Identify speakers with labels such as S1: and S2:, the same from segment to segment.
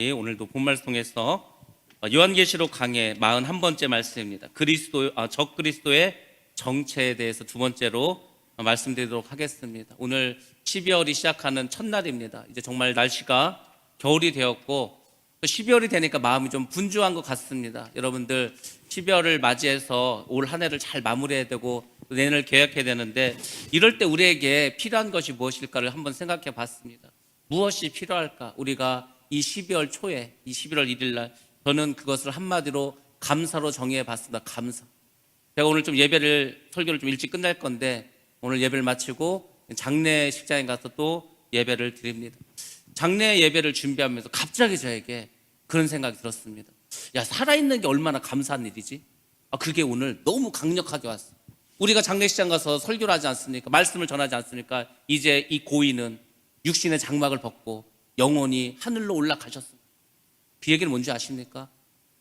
S1: 오늘도 본말 통해서 요한계시록 강의 41번째 말씀입니다. 적그리스도의 정체에 대해서 두 번째로 말씀드리도록 하겠습니다. 오늘 12월이 시작하는 첫날입니다. 이제 정말 날씨가 겨울이 되었고 12월이 되니까 마음이 좀 분주한 것 같습니다. 여러분들 12월을 맞이해서 올 한 해를 잘 마무리해야 되고 내년을 계획해야 되는데 이럴 때 우리에게 필요한 것이 무엇일까를 한번 생각해 봤습니다. 무엇이 필요할까? 우리가 이 12월 초에 이 11월 1일 날 저는 그것을 한마디로 감사로 정의해 봤습니다. 감사. 제가 오늘 좀 설교를 좀 일찍 끝날 건데 오늘 예배를 마치고 장례식장에 가서 또 예배를 드립니다. 장례 예배를 준비하면서 갑자기 저에게 그런 생각이 들었습니다. 야, 살아있는 게 얼마나 감사한 일이지? 그게 오늘 너무 강력하게 왔어요. 우리가 장례식장 가서 설교를 하지 않습니까? 말씀을 전하지 않습니까? 이제 이 고인은 육신의 장막을 벗고 영원히 하늘로 올라가셨습니다. 그 얘기는 뭔지 아십니까?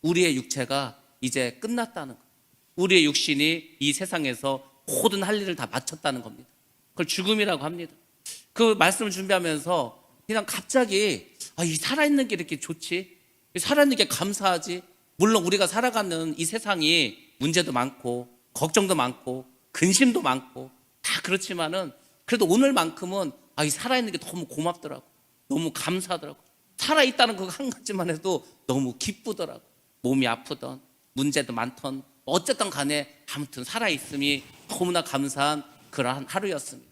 S1: 우리의 육체가 이제 끝났다는 것. 우리의 육신이 이 세상에서 모든 할 일을 다 마쳤다는 겁니다. 그걸 죽음이라고 합니다. 그 말씀을 준비하면서 그냥 갑자기 이 살아있는 게 이렇게 좋지? 살아있는 게 감사하지? 물론 우리가 살아가는 이 세상이 문제도 많고 걱정도 많고 근심도 많고 다 그렇지만은 그래도 오늘만큼은 이 살아있는 게 너무 고맙더라고. 너무 감사하더라고. 살아있다는 그 한 가지만 해도 너무 기쁘더라고. 몸이 아프던 문제도 많던 어쨌든 간에 아무튼 살아있음이 너무나 감사한 그러한 하루였습니다.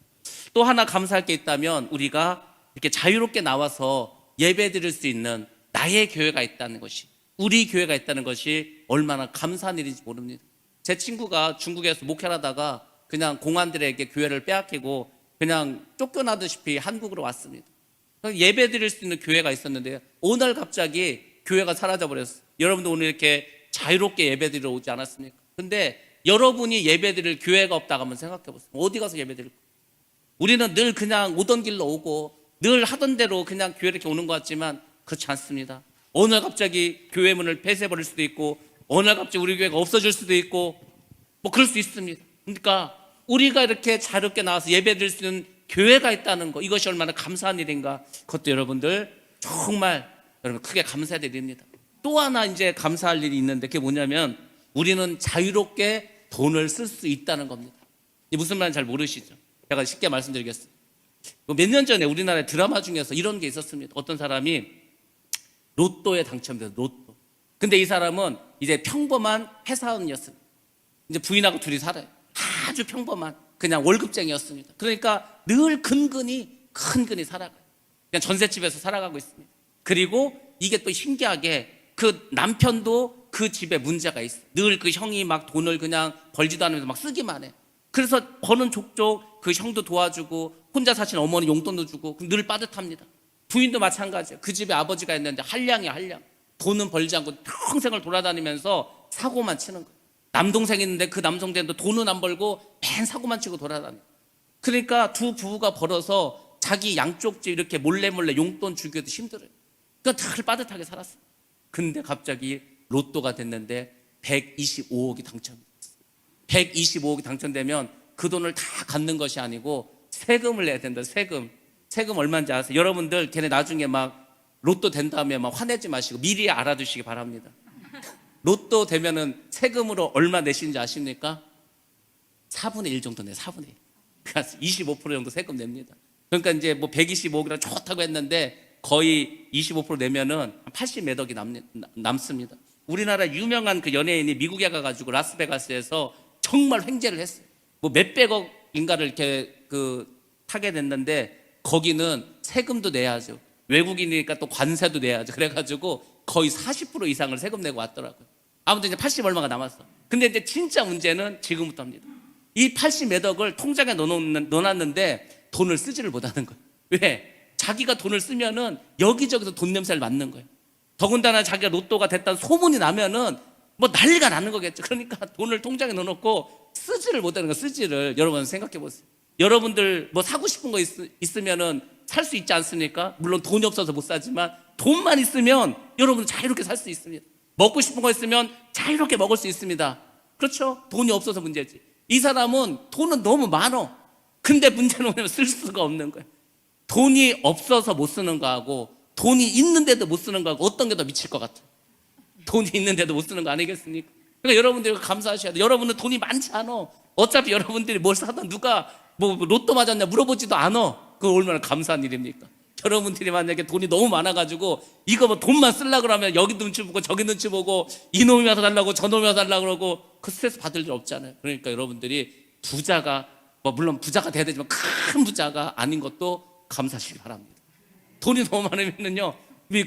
S1: 또 하나 감사할 게 있다면 우리가 이렇게 자유롭게 나와서 예배 드릴 수 있는 나의 교회가 있다는 것이, 우리 교회가 있다는 것이 얼마나 감사한 일인지 모릅니다. 제 친구가 중국에서 목회를 하다가 그냥 공안들에게 교회를 빼앗기고 그냥 쫓겨나듯이 한국으로 왔습니다. 예배 드릴 수 있는 교회가 있었는데 오늘 갑자기 교회가 사라져버렸어요. 여러분도 오늘 이렇게 자유롭게 예배 드리러 오지 않았습니까? 근데 여러분이 예배 드릴 교회가 없다고 한번 생각해 보세요. 어디 가서 예배 드릴까? 우리는 늘 그냥 오던 길로 오고 늘 하던 대로 그냥 교회 이렇게 오는 것 같지만 그렇지 않습니다. 어느 날 갑자기 교회 문을 폐쇄해버릴 수도 있고 어느 날 갑자기 우리 교회가 없어질 수도 있고 뭐 그럴 수 있습니다. 그러니까 우리가 이렇게 자유롭게 나와서 예배 드릴 수 있는 교회가 있다는 거, 이것이 얼마나 감사한 일인가. 그것도 여러분들 정말 여러분 크게 감사해야 됩니다. 또 하나 이제 감사할 일이 있는데 그게 뭐냐면 우리는 자유롭게 돈을 쓸 수 있다는 겁니다. 무슨 말인지 잘 모르시죠? 제가 쉽게 말씀드리겠습니다. 몇 년 전에 우리나라의 드라마 중에서 이런 게 있었습니다. 어떤 사람이 로또에 당첨돼서 로또. 근데 이 사람은 이제 평범한 회사원이었습니다. 이제 부인하고 둘이 살아요. 아주 평범한 그냥 월급쟁이였습니다. 그러니까 늘 근근히 살아가요. 그냥 전셋집에서 살아가고 있습니다. 그리고 이게 또 신기하게 그 남편도 그 집에 문제가 있어요. 늘 그 형이 막 돈을 그냥 벌지도 않으면서 막 쓰기만 해. 그래서 버는 족족 그 형도 도와주고 혼자 사신 어머니 용돈도 주고 늘 빠듯합니다. 부인도 마찬가지예요. 그 집에 아버지가 있는데 한량이야, 한량. 돈은 벌지 않고 평생을 돌아다니면서 사고만 치는 거예요. 남동생이 있는데 그 남동생도 돈은 안 벌고 맨 사고만 치고 돌아다녀요. 그러니까 두 부부가 벌어서 자기 양쪽 집 이렇게 몰래 용돈 주기도 힘들어요. 그러니까 늘 빠듯하게 살았어요. 근데 갑자기 로또가 됐는데 125억이 당첨이 됐어요. 125억이 당첨되면 그 돈을 다 갖는 것이 아니고 세금을 내야 된다. 세금 얼마인지 아세요? 여러분들 걔네 나중에 막 로또 된 다음에 막 화내지 마시고 미리 알아두시기 바랍니다. 로또 되면은 세금으로 얼마 내시는지 아십니까? 4분의 1 정도 내요. 4분의 1. 그러니까 25% 정도 세금 냅니다. 그러니까 이제 뭐 125억이라 좋다고 했는데 거의 25% 내면은 80몇 억이 남습니다. 우리나라 유명한 그 연예인이 미국에 가가지고 라스베가스에서 정말 횡재를 했어요. 뭐 몇백억인가를 이렇게 타게 됐는데 거기는 세금도 내야죠. 외국인이니까 또 관세도 내야죠. 그래가지고 거의 40% 이상을 세금 내고 왔더라고요. 아무튼 이제 80 얼마가 남았어. 근데 이제 진짜 문제는 지금부터입니다. 이 80 몇 억을 통장에 넣어놨는데 돈을 쓰지를 못하는 거예요. 왜? 자기가 돈을 쓰면은 여기저기서 돈 냄새를 맡는 거예요. 더군다나 자기가 로또가 됐다는 소문이 나면은 뭐 난리가 나는 거겠죠. 그러니까 돈을 통장에 넣어놓고 쓰지를 못하는 거예요. 쓰지를. 여러분 생각해 보세요. 여러분들 뭐 사고 싶은 거 있으면은 살 수 있지 않습니까? 물론 돈이 없어서 못 사지만 돈만 있으면 여러분은 자유롭게 살 수 있습니다. 먹고 싶은 거 있으면 자유롭게 먹을 수 있습니다. 그렇죠? 돈이 없어서 문제지. 이 사람은 돈은 너무 많어. 근데 문제는 뭐냐면 쓸 수가 없는 거예요. 돈이 없어서 못 쓰는 거하고 돈이 있는데도 못 쓰는 거하고 어떤 게 더 미칠 것 같아? 돈이 있는데도 못 쓰는 거 아니겠습니까? 그러니까 여러분들이 감사하셔야 돼. 여러분은 돈이 많지 않아. 어차피 여러분들이 뭘 사든 누가 뭐 로또 맞았냐 물어보지도 않아. 그거 얼마나 감사한 일입니까? 여러분들이 만약에 돈이 너무 많아가지고 이거 뭐 돈만 쓰려고 그러면 여기 눈치 보고 저기 눈치 보고 이놈이 와서 달라고 저놈이 와서 달라고 그러고 그 스트레스 받을 일 없잖아요. 그러니까 여러분들이 부자가 뭐 물론 부자가 돼야 되지만 큰 부자가 아닌 것도 감사하시기 바랍니다. 돈이 너무 많으면요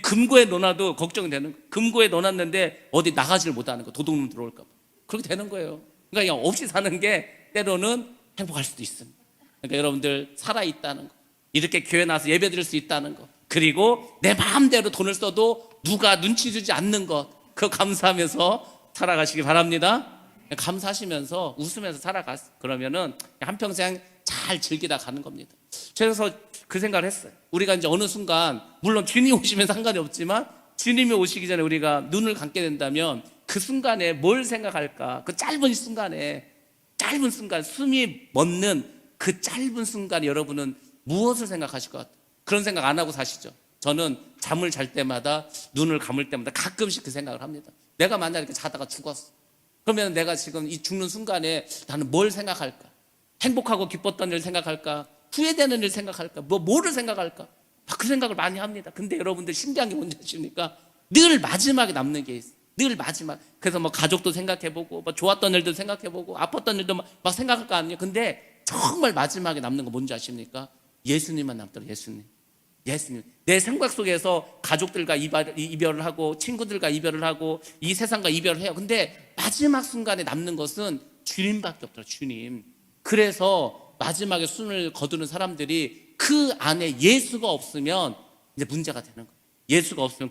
S1: 금고에 넣어놔도 걱정이 되는 거예요. 금고에 넣어놨는데 어디 나가지를 못하는 거 도둑놈 들어올까 봐 그렇게 되는 거예요. 그러니까 그냥 없이 사는 게 때로는 행복할 수도 있습니다. 그러니까 여러분들 살아있다는 거, 이렇게 교회 나와서 예배 드릴 수 있다는 거, 그리고 내 마음대로 돈을 써도 누가 눈치 주지 않는 것, 그거 감사하면서 살아가시기 바랍니다. 감사하시면서 웃으면서 그러면은 한평생 잘 즐기다 가는 겁니다. 그래서 그 생각을 했어요. 우리가 이제 어느 순간 물론 주님이 오시면 상관이 없지만 주님이 오시기 전에 우리가 눈을 감게 된다면 그 순간에 뭘 생각할까? 그 짧은 순간 숨이 멎는 그 짧은 순간에 여러분은 무엇을 생각하실 것 같아요? 그런 생각 안 하고 사시죠? 저는 잠을 잘 때마다 눈을 감을 때마다 가끔씩 그 생각을 합니다. 내가 만약에 이렇게 자다가 죽었어. 그러면 내가 지금 이 죽는 순간에 나는 뭘 생각할까? 행복하고 기뻤던 일 생각할까? 후회되는 일 생각할까? 뭐를 생각할까? 그 생각을 많이 합니다. 근데 여러분들 신기한 게 뭔지 아십니까? 늘 마지막에 남는 게 있어요. 늘 마지막. 그래서 뭐 가족도 생각해보고 뭐 좋았던 일도 생각해보고 아팠던 일도 막 생각할 거 아니에요. 근데 정말 마지막에 남는 거 뭔지 아십니까? 예수님만 남더라고요. 예수님. 내 생각 속에서 가족들과 이별을 하고 친구들과 이별을 하고 이 세상과 이별을 해요. 근데 마지막 순간에 남는 것은 주님밖에 없더라고요. 주님. 그래서 마지막에 숨을 거두는 사람들이 그 안에 예수가 없으면 이제 문제가 되는 거예요. 예수가 없으면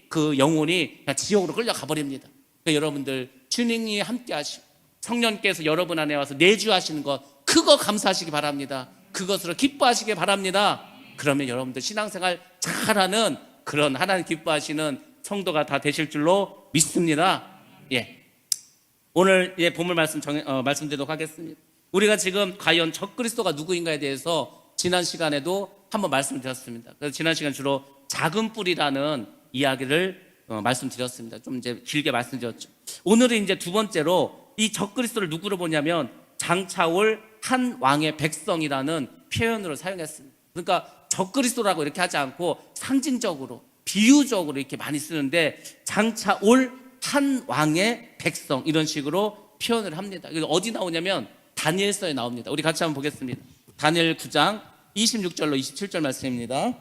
S1: 그 영혼이 그냥 지옥으로 끌려가 버립니다. 그러니까 여러분들 주님이 함께 하시고 성령께서 여러분 안에 와서 내주하시는 것, 그거 감사하시기 바랍니다. 그것으로 기뻐하시기 바랍니다. 그러면 여러분들 신앙생활 잘하는 그런 하나님 기뻐하시는 성도가 다 되실 줄로 믿습니다. 예. 오늘 본문 말씀드리도록 하겠습니다. 우리가 지금 과연 적그리스도가 누구인가에 대해서 지난 시간에도 한번 말씀드렸습니다. 그래서 지난 시간 주로 작은 뿔이라는 이야기를 말씀드렸습니다. 좀 이제 길게 말씀드렸죠. 오늘은 이제 두 번째로 이 적그리스도를 누구로 보냐면 장차올 한 왕의 백성이라는 표현으로 사용했습니다. 그러니까 적그리스도라고 이렇게 하지 않고 상징적으로 비유적으로 이렇게 많이 쓰는데 장차올 한 왕의 백성 이런 식으로 표현을 합니다. 그래서 어디 나오냐면 다니엘서에 나옵니다. 우리 같이 한번 보겠습니다. 다니엘 9장 26절로 27절 말씀입니다.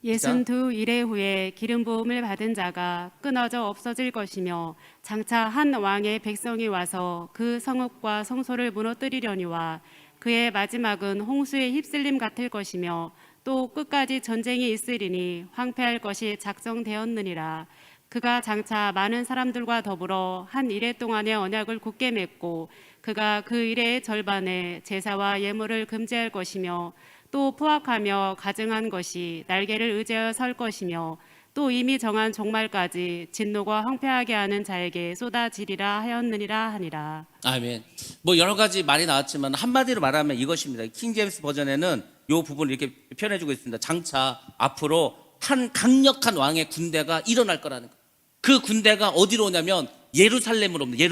S2: 62일의 후에 기름 부음을 받은 자가 끊어져 없어질 것이며 장차 한 왕의 백성이 와서 그 성읍과 성소를 무너뜨리려니와 그의 마지막은 홍수에 휩쓸림 같을 것이며 또 끝까지 전쟁이 있으리니 황폐할 것이 작정되었느니라. 그가 장차 많은 사람들과 더불어 한 이레 동안의 언약을 굳게 맺고 그가 그 이레의 절반에 제사와 예물을 금지할 것이며 또 포악하며 가증한 것이 날개를 의지하여 설 것이며 또 이미 정한 종말까지 진노가 황폐하게 하는 자에게 쏟아지리라 하였느니라 하니라.
S1: 아멘. 뭐 여러 가지 말이 나왔지만 한마디로 말하면 이것입니다. 킹제임스 버전에는 이 부분을 이렇게 표현해주고 있습니다. 장차 앞으로 한 강력한 왕의 군대가 일어날 거라는 거예요. 그 군대가 어디로 오냐면 예루살렘으로 옵니다.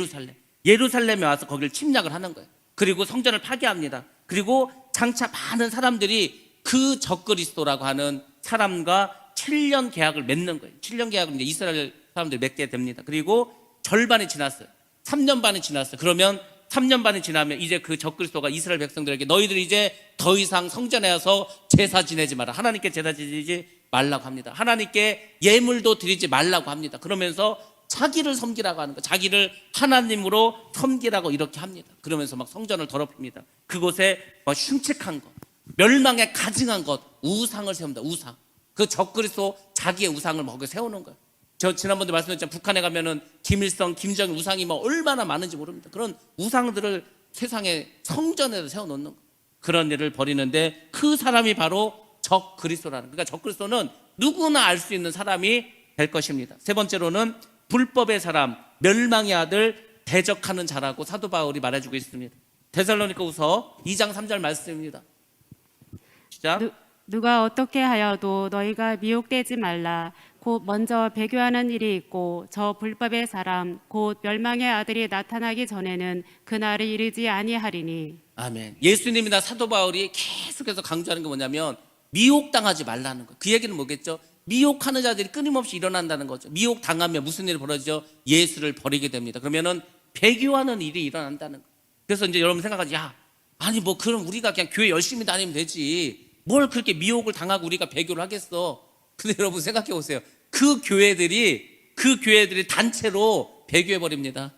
S1: 예루살렘에 와서 거기를 침략을 하는 거예요. 그리고 성전을 파괴합니다. 그리고 장차 많은 사람들이 그 적그리스도라고 하는 사람과 7년 계약을 맺는 거예요. 7년 계약을 이제 이스라엘 사람들이 맺게 됩니다. 그리고 절반이 지났어요. 3년 반이 지났어요. 그러면 3년 반이 지나면 이제 그 적그리스도가 이스라엘 백성들에게 너희들이 이제 더 이상 성전에 와서 제사 지내지 마라. 하나님께 제사 지내지 말라고 합니다. 하나님께 예물도 드리지 말라고 합니다. 그러면서 자기를 섬기라고 하는 거, 자기를 하나님으로 섬기라고 이렇게 합니다. 그러면서 막 성전을 더럽힙니다. 그곳에 막 흉측한 것, 멸망에 가증한 것, 우상을 세웁니다. 우상. 그 적그리스도 자기의 우상을 거기 세우는 거예요. 저 지난번에 말씀드렸지만 북한에 가면은 김일성, 김정일 우상이 뭐 얼마나 많은지 모릅니다. 그런 우상들을 세상에 성전에서 세워놓는 거예요. 그런 일을 벌이는데 그 사람이 바로 적그리스도라는. 그러니까 적그리스도는 누구나 알 수 있는 사람이 될 것입니다. 세 번째로는 불법의 사람, 멸망의 아들, 대적하는 자라고 사도 바울이 말해주고 있습니다. 데살로니가후서 2장 3절 말씀입니다. 시작.
S2: 누가 어떻게 하여도 너희가 미혹되지 말라. 곧 먼저 배교하는 일이 있고 저 불법의 사람 곧 멸망의 아들이 나타나기 전에는 그날이 이르지 아니하리니.
S1: 아멘. 예수님이나 사도 바울이 계속해서 강조하는 게 뭐냐면 미혹당하지 말라는 거예요. 그 얘기는 뭐겠죠? 미혹하는 자들이 끊임없이 일어난다는 거죠. 미혹당하면 무슨 일이 벌어지죠? 예수를 버리게 됩니다. 그러면은 배교하는 일이 일어난다는 거예요. 그래서 이제 여러분 생각하지, 야, 아니 뭐 그럼 우리가 그냥 교회 열심히 다니면 되지. 뭘 그렇게 미혹을 당하고 우리가 배교를 하겠어. 근데 여러분 생각해 보세요. 그 교회들이 단체로 배교해 버립니다.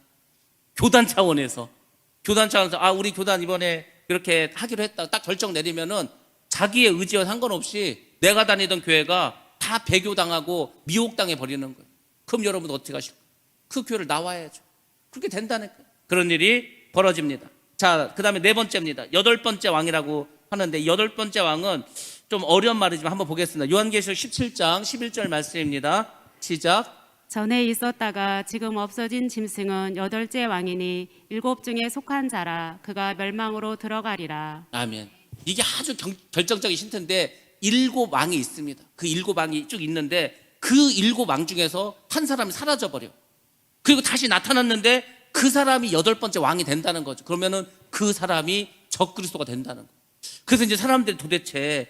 S1: 교단 차원에서 아, 우리 교단 이번에 이렇게 하기로 했다 딱 결정 내리면은 자기의 의지와 상관없이 내가 다니던 교회가 다 배교당하고 미혹당해 버리는 거예요. 그럼 여러분 어떻게 하실까요? 그 교회를 나와야죠. 그렇게 된다니까요. 그런 일이 벌어집니다. 자, 그 다음에 네 번째입니다. 8번째 왕이라고 하는데, 8번째 왕은 좀 어려운 말이지만 한번 보겠습니다. 요한계시록 17장 11절 말씀입니다. 시작.
S2: 전에 있었다가 지금 없어진 짐승은 8째 왕이니 7 중에 속한 자라. 그가 멸망으로 들어가리라.
S1: 아멘. 이게 아주 결정적인 힌트인데 7 왕이 있습니다. 그 7 왕이 쭉 있는데 그 7 왕 중에서 한 사람이 사라져버려. 그리고 다시 나타났는데 그 사람이 8번째 왕이 된다는 거죠. 그러면은 그 사람이 적그리스도가 된다는 거예요. 그래서 이제 사람들이 도대체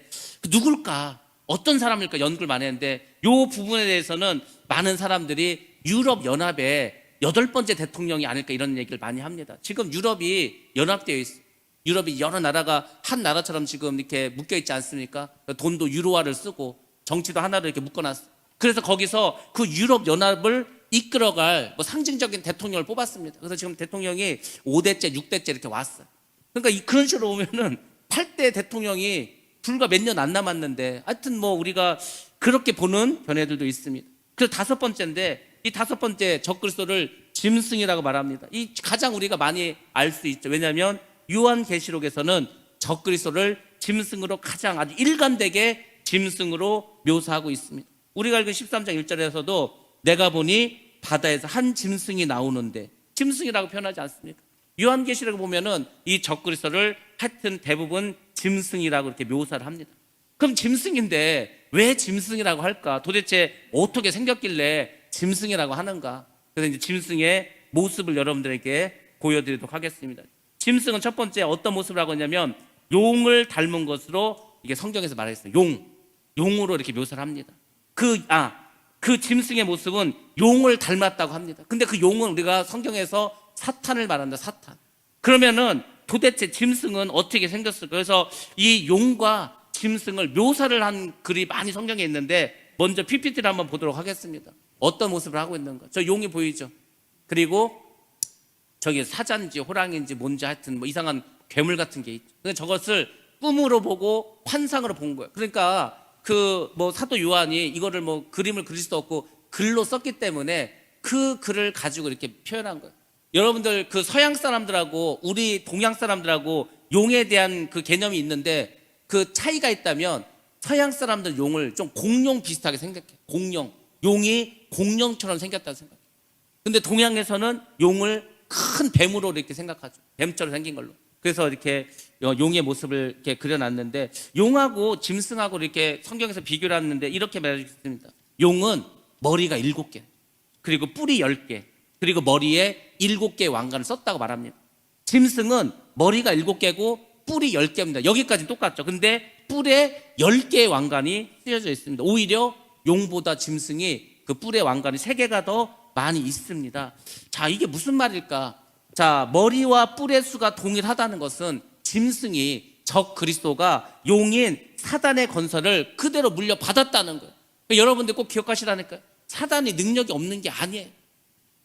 S1: 누굴까? 어떤 사람일까? 연구를 많이 했는데 이 부분에 대해서는 많은 사람들이 유럽 연합의 8번째 대통령이 아닐까 이런 얘기를 많이 합니다. 지금 유럽이 연합되어 있어요. 유럽이 여러 나라가 한 나라처럼 지금 이렇게 묶여 있지 않습니까? 돈도 유로화를 쓰고 정치도 하나로 이렇게 묶어놨어요. 그래서 거기서 그 유럽 연합을 이끌어갈 뭐 상징적인 대통령을 뽑았습니다. 그래서 지금 대통령이 5대째, 6대째 이렇게 왔어요. 그러니까 그런 식으로 보면은 8대 대통령이 불과 몇 년 안 남았는데 하여튼 뭐 우리가 그렇게 보는 견해들도 있습니다. 그래서 5번째인데 이 5번째 적그리스도를 짐승이라고 말합니다. 이 가장 우리가 많이 알 수 있죠. 왜냐하면 요한계시록에서는 적그리스도를 짐승으로 가장 아주 일관되게 짐승으로 묘사하고 있습니다. 우리가 읽은 13장 1절에서도 내가 보니 바다에서 한 짐승이 나오는데, 짐승이라고 표현하지 않습니까? 요한계시록을 보면은 이 적그리스도를 하여튼 대부분 짐승이라고 이렇게 묘사를 합니다. 그럼 짐승인데 왜 짐승이라고 할까? 도대체 어떻게 생겼길래 짐승이라고 하는가? 그래서 이제 짐승의 모습을 여러분들에게 보여드리도록 하겠습니다. 짐승은 첫 번째 어떤 모습을 하고 있냐면 용을 닮은 것으로 이게 성경에서 말했어요. 용으로 이렇게 묘사를 합니다. 그 짐승의 모습은 용을 닮았다고 합니다. 근데 그 용은 우리가 성경에서 사탄을 말한다. 사탄. 그러면은 도대체 짐승은 어떻게 생겼을까? 그래서 이 용과 짐승을 묘사를 한 글이 많이 성경에 있는데 먼저 PPT를 한번 보도록 하겠습니다. 어떤 모습을 하고 있는가? 저 용이 보이죠? 그리고 저기 사자인지 호랑이인지 뭔지 하여튼 뭐 이상한 괴물 같은 게 있죠. 근데 저것을 꿈으로 보고 환상으로 본 거예요. 그러니까 그 뭐 사도 요한이 이거를 뭐 그림을 그릴 수도 없고 글로 썼기 때문에 그 글을 가지고 이렇게 표현한 거예요. 여러분들 그 서양 사람들하고 우리 동양 사람들하고 용에 대한 그 개념이 있는데 그 차이가 있다면 서양 사람들 용을 좀 공룡 비슷하게 생각해. 공룡. 용이 공룡처럼 생겼다고 생각해. 근데 동양에서는 용을 큰 뱀으로 이렇게 생각하죠. 뱀처럼 생긴 걸로. 그래서 이렇게 용의 모습을 이렇게 그려놨는데 용하고 짐승하고 이렇게 성경에서 비교를 하는데 이렇게 말해주겠습니다. 용은 머리가 7개, 그리고 뿔이 10개, 그리고 머리에 7개의 왕관을 썼다고 말합니다. 짐승은 머리가 7개고 뿔이 10개입니다. 여기까지 똑같죠. 근데 뿔에 10개의 왕관이 쓰여져 있습니다. 오히려 용보다 짐승이 그 뿔의 왕관이 3개가 더 많이 있습니다. 자, 이게 무슨 말일까? 자, 머리와 뿔의 수가 동일하다는 것은 짐승이 적 그리스도가 용인 사단의 건설을 그대로 물려받았다는 거예요. 그러니까 여러분들 꼭 기억하시라니까요. 사단이 능력이 없는 게 아니에요.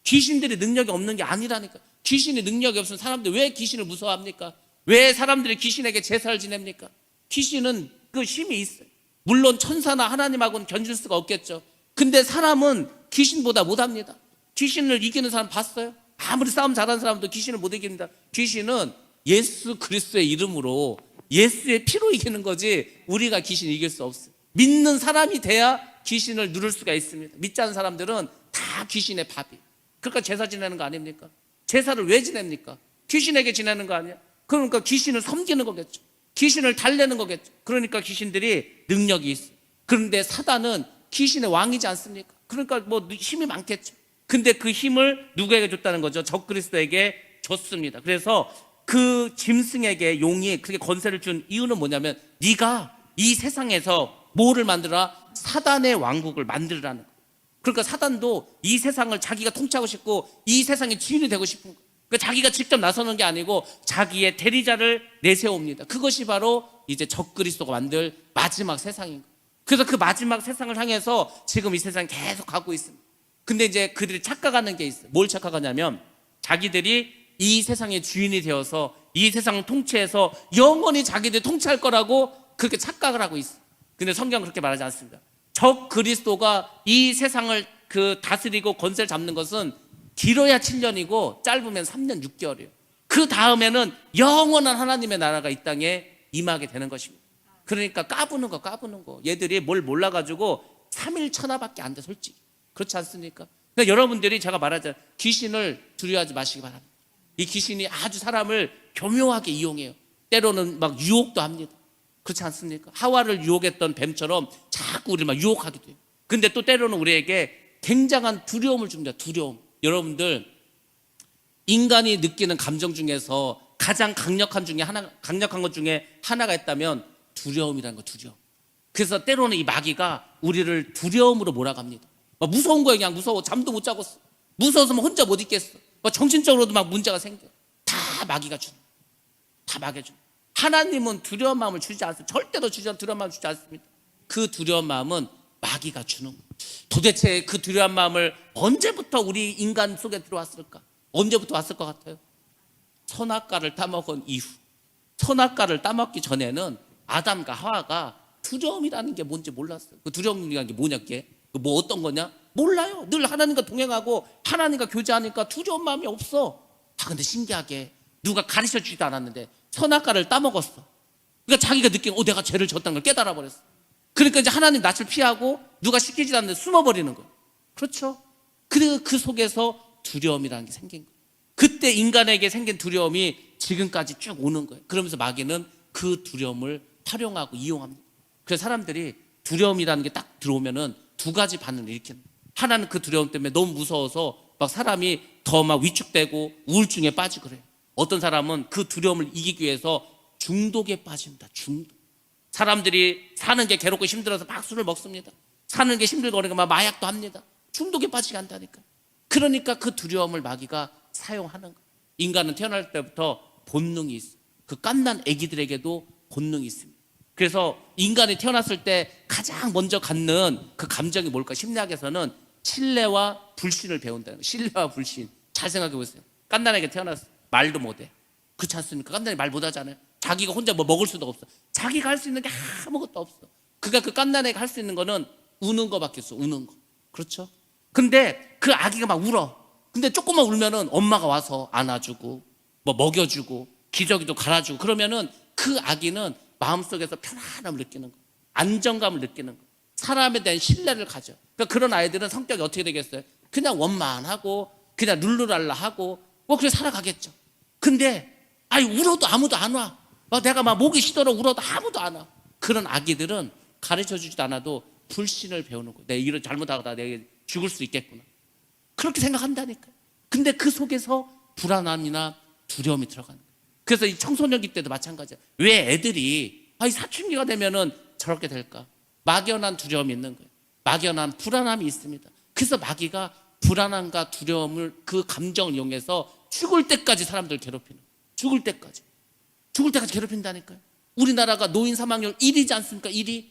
S1: 귀신들이 능력이 없는 게 아니라니까. 귀신이 능력이 없으면 사람들이 왜 귀신을 무서워합니까? 왜 사람들이 귀신에게 제사를 지냅니까? 귀신은 그 힘이 있어요. 물론 천사나 하나님하고는 견줄 수가 없겠죠. 근데 사람은 귀신보다 못합니다. 귀신을 이기는 사람 봤어요? 아무리 싸움 잘하는 사람도 귀신을 못 이깁니다. 귀신은 예수 그리스도의 이름으로 예수의 피로 이기는 거지 우리가 귀신 이길 수 없어요. 믿는 사람이 돼야 귀신을 누를 수가 있습니다. 믿지 않는 사람들은 다 귀신의 밥이에요. 그러니까 제사 지내는 거 아닙니까? 제사를 왜 지냅니까? 귀신에게 지내는 거 아니야? 그러니까 귀신을 섬기는 거겠죠. 귀신을 달래는 거겠죠. 그러니까 귀신들이 능력이 있어. 그런데 사단은 귀신의 왕이지 않습니까? 그러니까 뭐 힘이 많겠죠. 근데 그 힘을 누구에게 줬다는 거죠? 적그리스도에게 줬습니다. 그래서 그 짐승에게 용이 그렇게 권세를 준 이유는 뭐냐면 네가 이 세상에서 뭐를 만들어라? 사단의 왕국을 만들라는 거예요. 그러니까 사단도 이 세상을 자기가 통치하고 싶고 이 세상의 주인이 되고 싶은 거예요. 그러니까 자기가 직접 나서는 게 아니고 자기의 대리자를 내세웁니다. 그것이 바로 이제 적그리스도가 만들 마지막 세상인 거예요. 그래서 그 마지막 세상을 향해서 지금 이 세상이 계속 가고 있습니다. 근데 이제 그들이 착각하는 게 있어요. 뭘 착각하냐면 자기들이 이 세상의 주인이 되어서 이 세상을 통치해서 영원히 자기들이 통치할 거라고 그렇게 착각을 하고 있어요. 근데 성경은 그렇게 말하지 않습니다. 적 그리스도가 이 세상을 그 다스리고 권세를 잡는 것은 길어야 7년이고 짧으면 3년 6개월이에요. 그 다음에는 영원한 하나님의 나라가 이 땅에 임하게 되는 것입니다. 그러니까 까부는 거. 얘들이 뭘 몰라가지고 3일 천하밖에 안 돼, 솔직히. 그렇지 않습니까? 그러니까 여러분들이 제가 말하자면 귀신을 두려워하지 마시기 바랍니다. 이 귀신이 아주 사람을 교묘하게 이용해요. 때로는 막 유혹도 합니다. 그렇지 않습니까? 하와를 유혹했던 뱀처럼 자꾸 우리를 막 유혹하게 돼요. 근데 또 때로는 우리에게 굉장한 두려움을 줍니다. 두려움. 여러분들 인간이 느끼는 감정 중에서 가장 강력한 것 중에 하나가 있다면 두려움이라는 거, 두려움. 그래서 때로는 이 마귀가 우리를 두려움으로 몰아갑니다. 막 무서운 거예요. 그냥 무서워. 잠도 못 자고 있어. 무서워서 혼자 못 있겠어. 막 정신적으로도 막 문제가 생겨. 다 마귀가 주는. 다 마귀가 주는. 하나님은 두려운 마음을 주지 않습니다. 절대로 두려운 마음을 주지 않습니다. 그 두려운 마음은 마귀가 주는 거예요. 도대체 그 두려운 마음을 언제부터 우리 인간 속에 들어왔을까? 언제부터 왔을 것 같아요? 선악과를 따먹은 이후. 선악과를 따먹기 전에는 아담과 하와가 두려움이라는 게 뭔지 몰랐어요. 그 두려움이라는 게 뭐냐, 그게? 뭐 어떤 거냐? 몰라요. 늘 하나님과 동행하고 하나님과 교제하니까 두려운 마음이 없어. 근데 신기하게 누가 가르쳐 주지도 않았는데 선악과를 따먹었어. 그러니까 자기가 느낀 내가 죄를 졌다는 걸 깨달아 버렸어. 그러니까 이제 하나님 낯을 피하고 누가 시키지도 않는데 숨어버리는 거예요. 그렇죠? 그리고 그 속에서 두려움이라는 게 생긴 거예요. 그때 인간에게 생긴 두려움이 지금까지 쭉 오는 거예요. 그러면서 마귀는 그 두려움을 활용하고 이용합니다. 그래서 사람들이 두려움이라는 게 딱 들어오면은 두 가지 반응을 일으키는 거예요. 하나는 그 두려움 때문에 너무 무서워서 막 사람이 더 막 위축되고 우울증에 빠지고 그래요. 어떤 사람은 그 두려움을 이기기 위해서 중독에 빠집니다. 중독. 사람들이 사는 게 괴롭고 힘들어서 막 술을 먹습니다. 사는 게 힘들고 그러니까 막 마약도 합니다. 중독에 빠지게 한다니까. 그러니까 그 두려움을 마귀가 사용하는 거예요. 인간은 태어날 때부터 본능이 있어요. 그 갓난 아기들에게도 본능이 있습니다. 그래서 인간이 태어났을 때 가장 먼저 갖는 그 감정이 뭘까? 심리학에서는 신뢰와 불신을 배운다는 거예요. 신뢰와 불신. 잘 생각해 보세요. 갓난에게 태어났어요. 말도 못해. 그렇지 않습니까? 갓난이 말 못하잖아요. 자기가 혼자 뭐 먹을 수도 없어. 자기가 할 수 있는 게 아무것도 없어. 그러니까 그 갓난애가 할 수 있는 거는 우는 거밖에 없어. 우는 거. 그렇죠? 근데 그 아기가 막 울어. 근데 조금만 울면은 엄마가 와서 안아주고 뭐 먹여주고 기저귀도 갈아주고 그러면은 그 아기는 마음속에서 편안함을 느끼는 거, 안정감을 느끼는 거, 사람에 대한 신뢰를 가져. 그러니까 그런 아이들은 성격이 어떻게 되겠어요? 그냥 원만하고 그냥 룰루랄라하고 뭐 그렇게 살아가겠죠. 근데 울어도 아무도 안 와. 내가 막 목이 쉬도록 울어도 아무도 안 와. 그런 아기들은 가르쳐주지도 않아도 불신을 배우는 거예요. 내가 이런 잘못하다 내가 죽을 수 있겠구나. 그렇게 생각한다니까요. 근데 그 속에서 불안함이나 두려움이 들어가는 거예요. 그래서 이 청소년기 때도 마찬가지예요. 왜 애들이 이 사춘기가 되면은 저렇게 될까? 막연한 두려움이 있는 거예요. 막연한 불안함이 있습니다. 그래서 마귀가 불안함과 두려움을 그 감정을 이용해서 죽을 때까지 사람들을 괴롭히는 거예요. 죽을 때까지 괴롭힌다니까요. 우리나라가 노인 사망률 1위지 않습니까? 1위.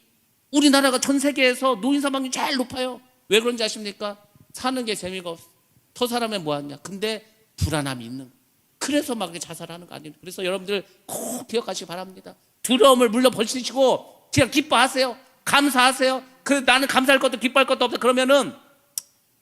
S1: 우리나라가 전 세계에서 노인 사망률이 제일 높아요. 왜 그런지 아십니까? 사는 게 재미가 없어. 더 사람은 뭐하냐? 근데 불안함이 있는 거예요. 그래서 막 자살하는 거 아닙니까? 그래서 여러분들 꼭 기억하시기 바랍니다. 두려움을 물려버리시고 그냥 기뻐하세요. 감사하세요. 나는 감사할 것도 기뻐할 것도 없어. 그러면은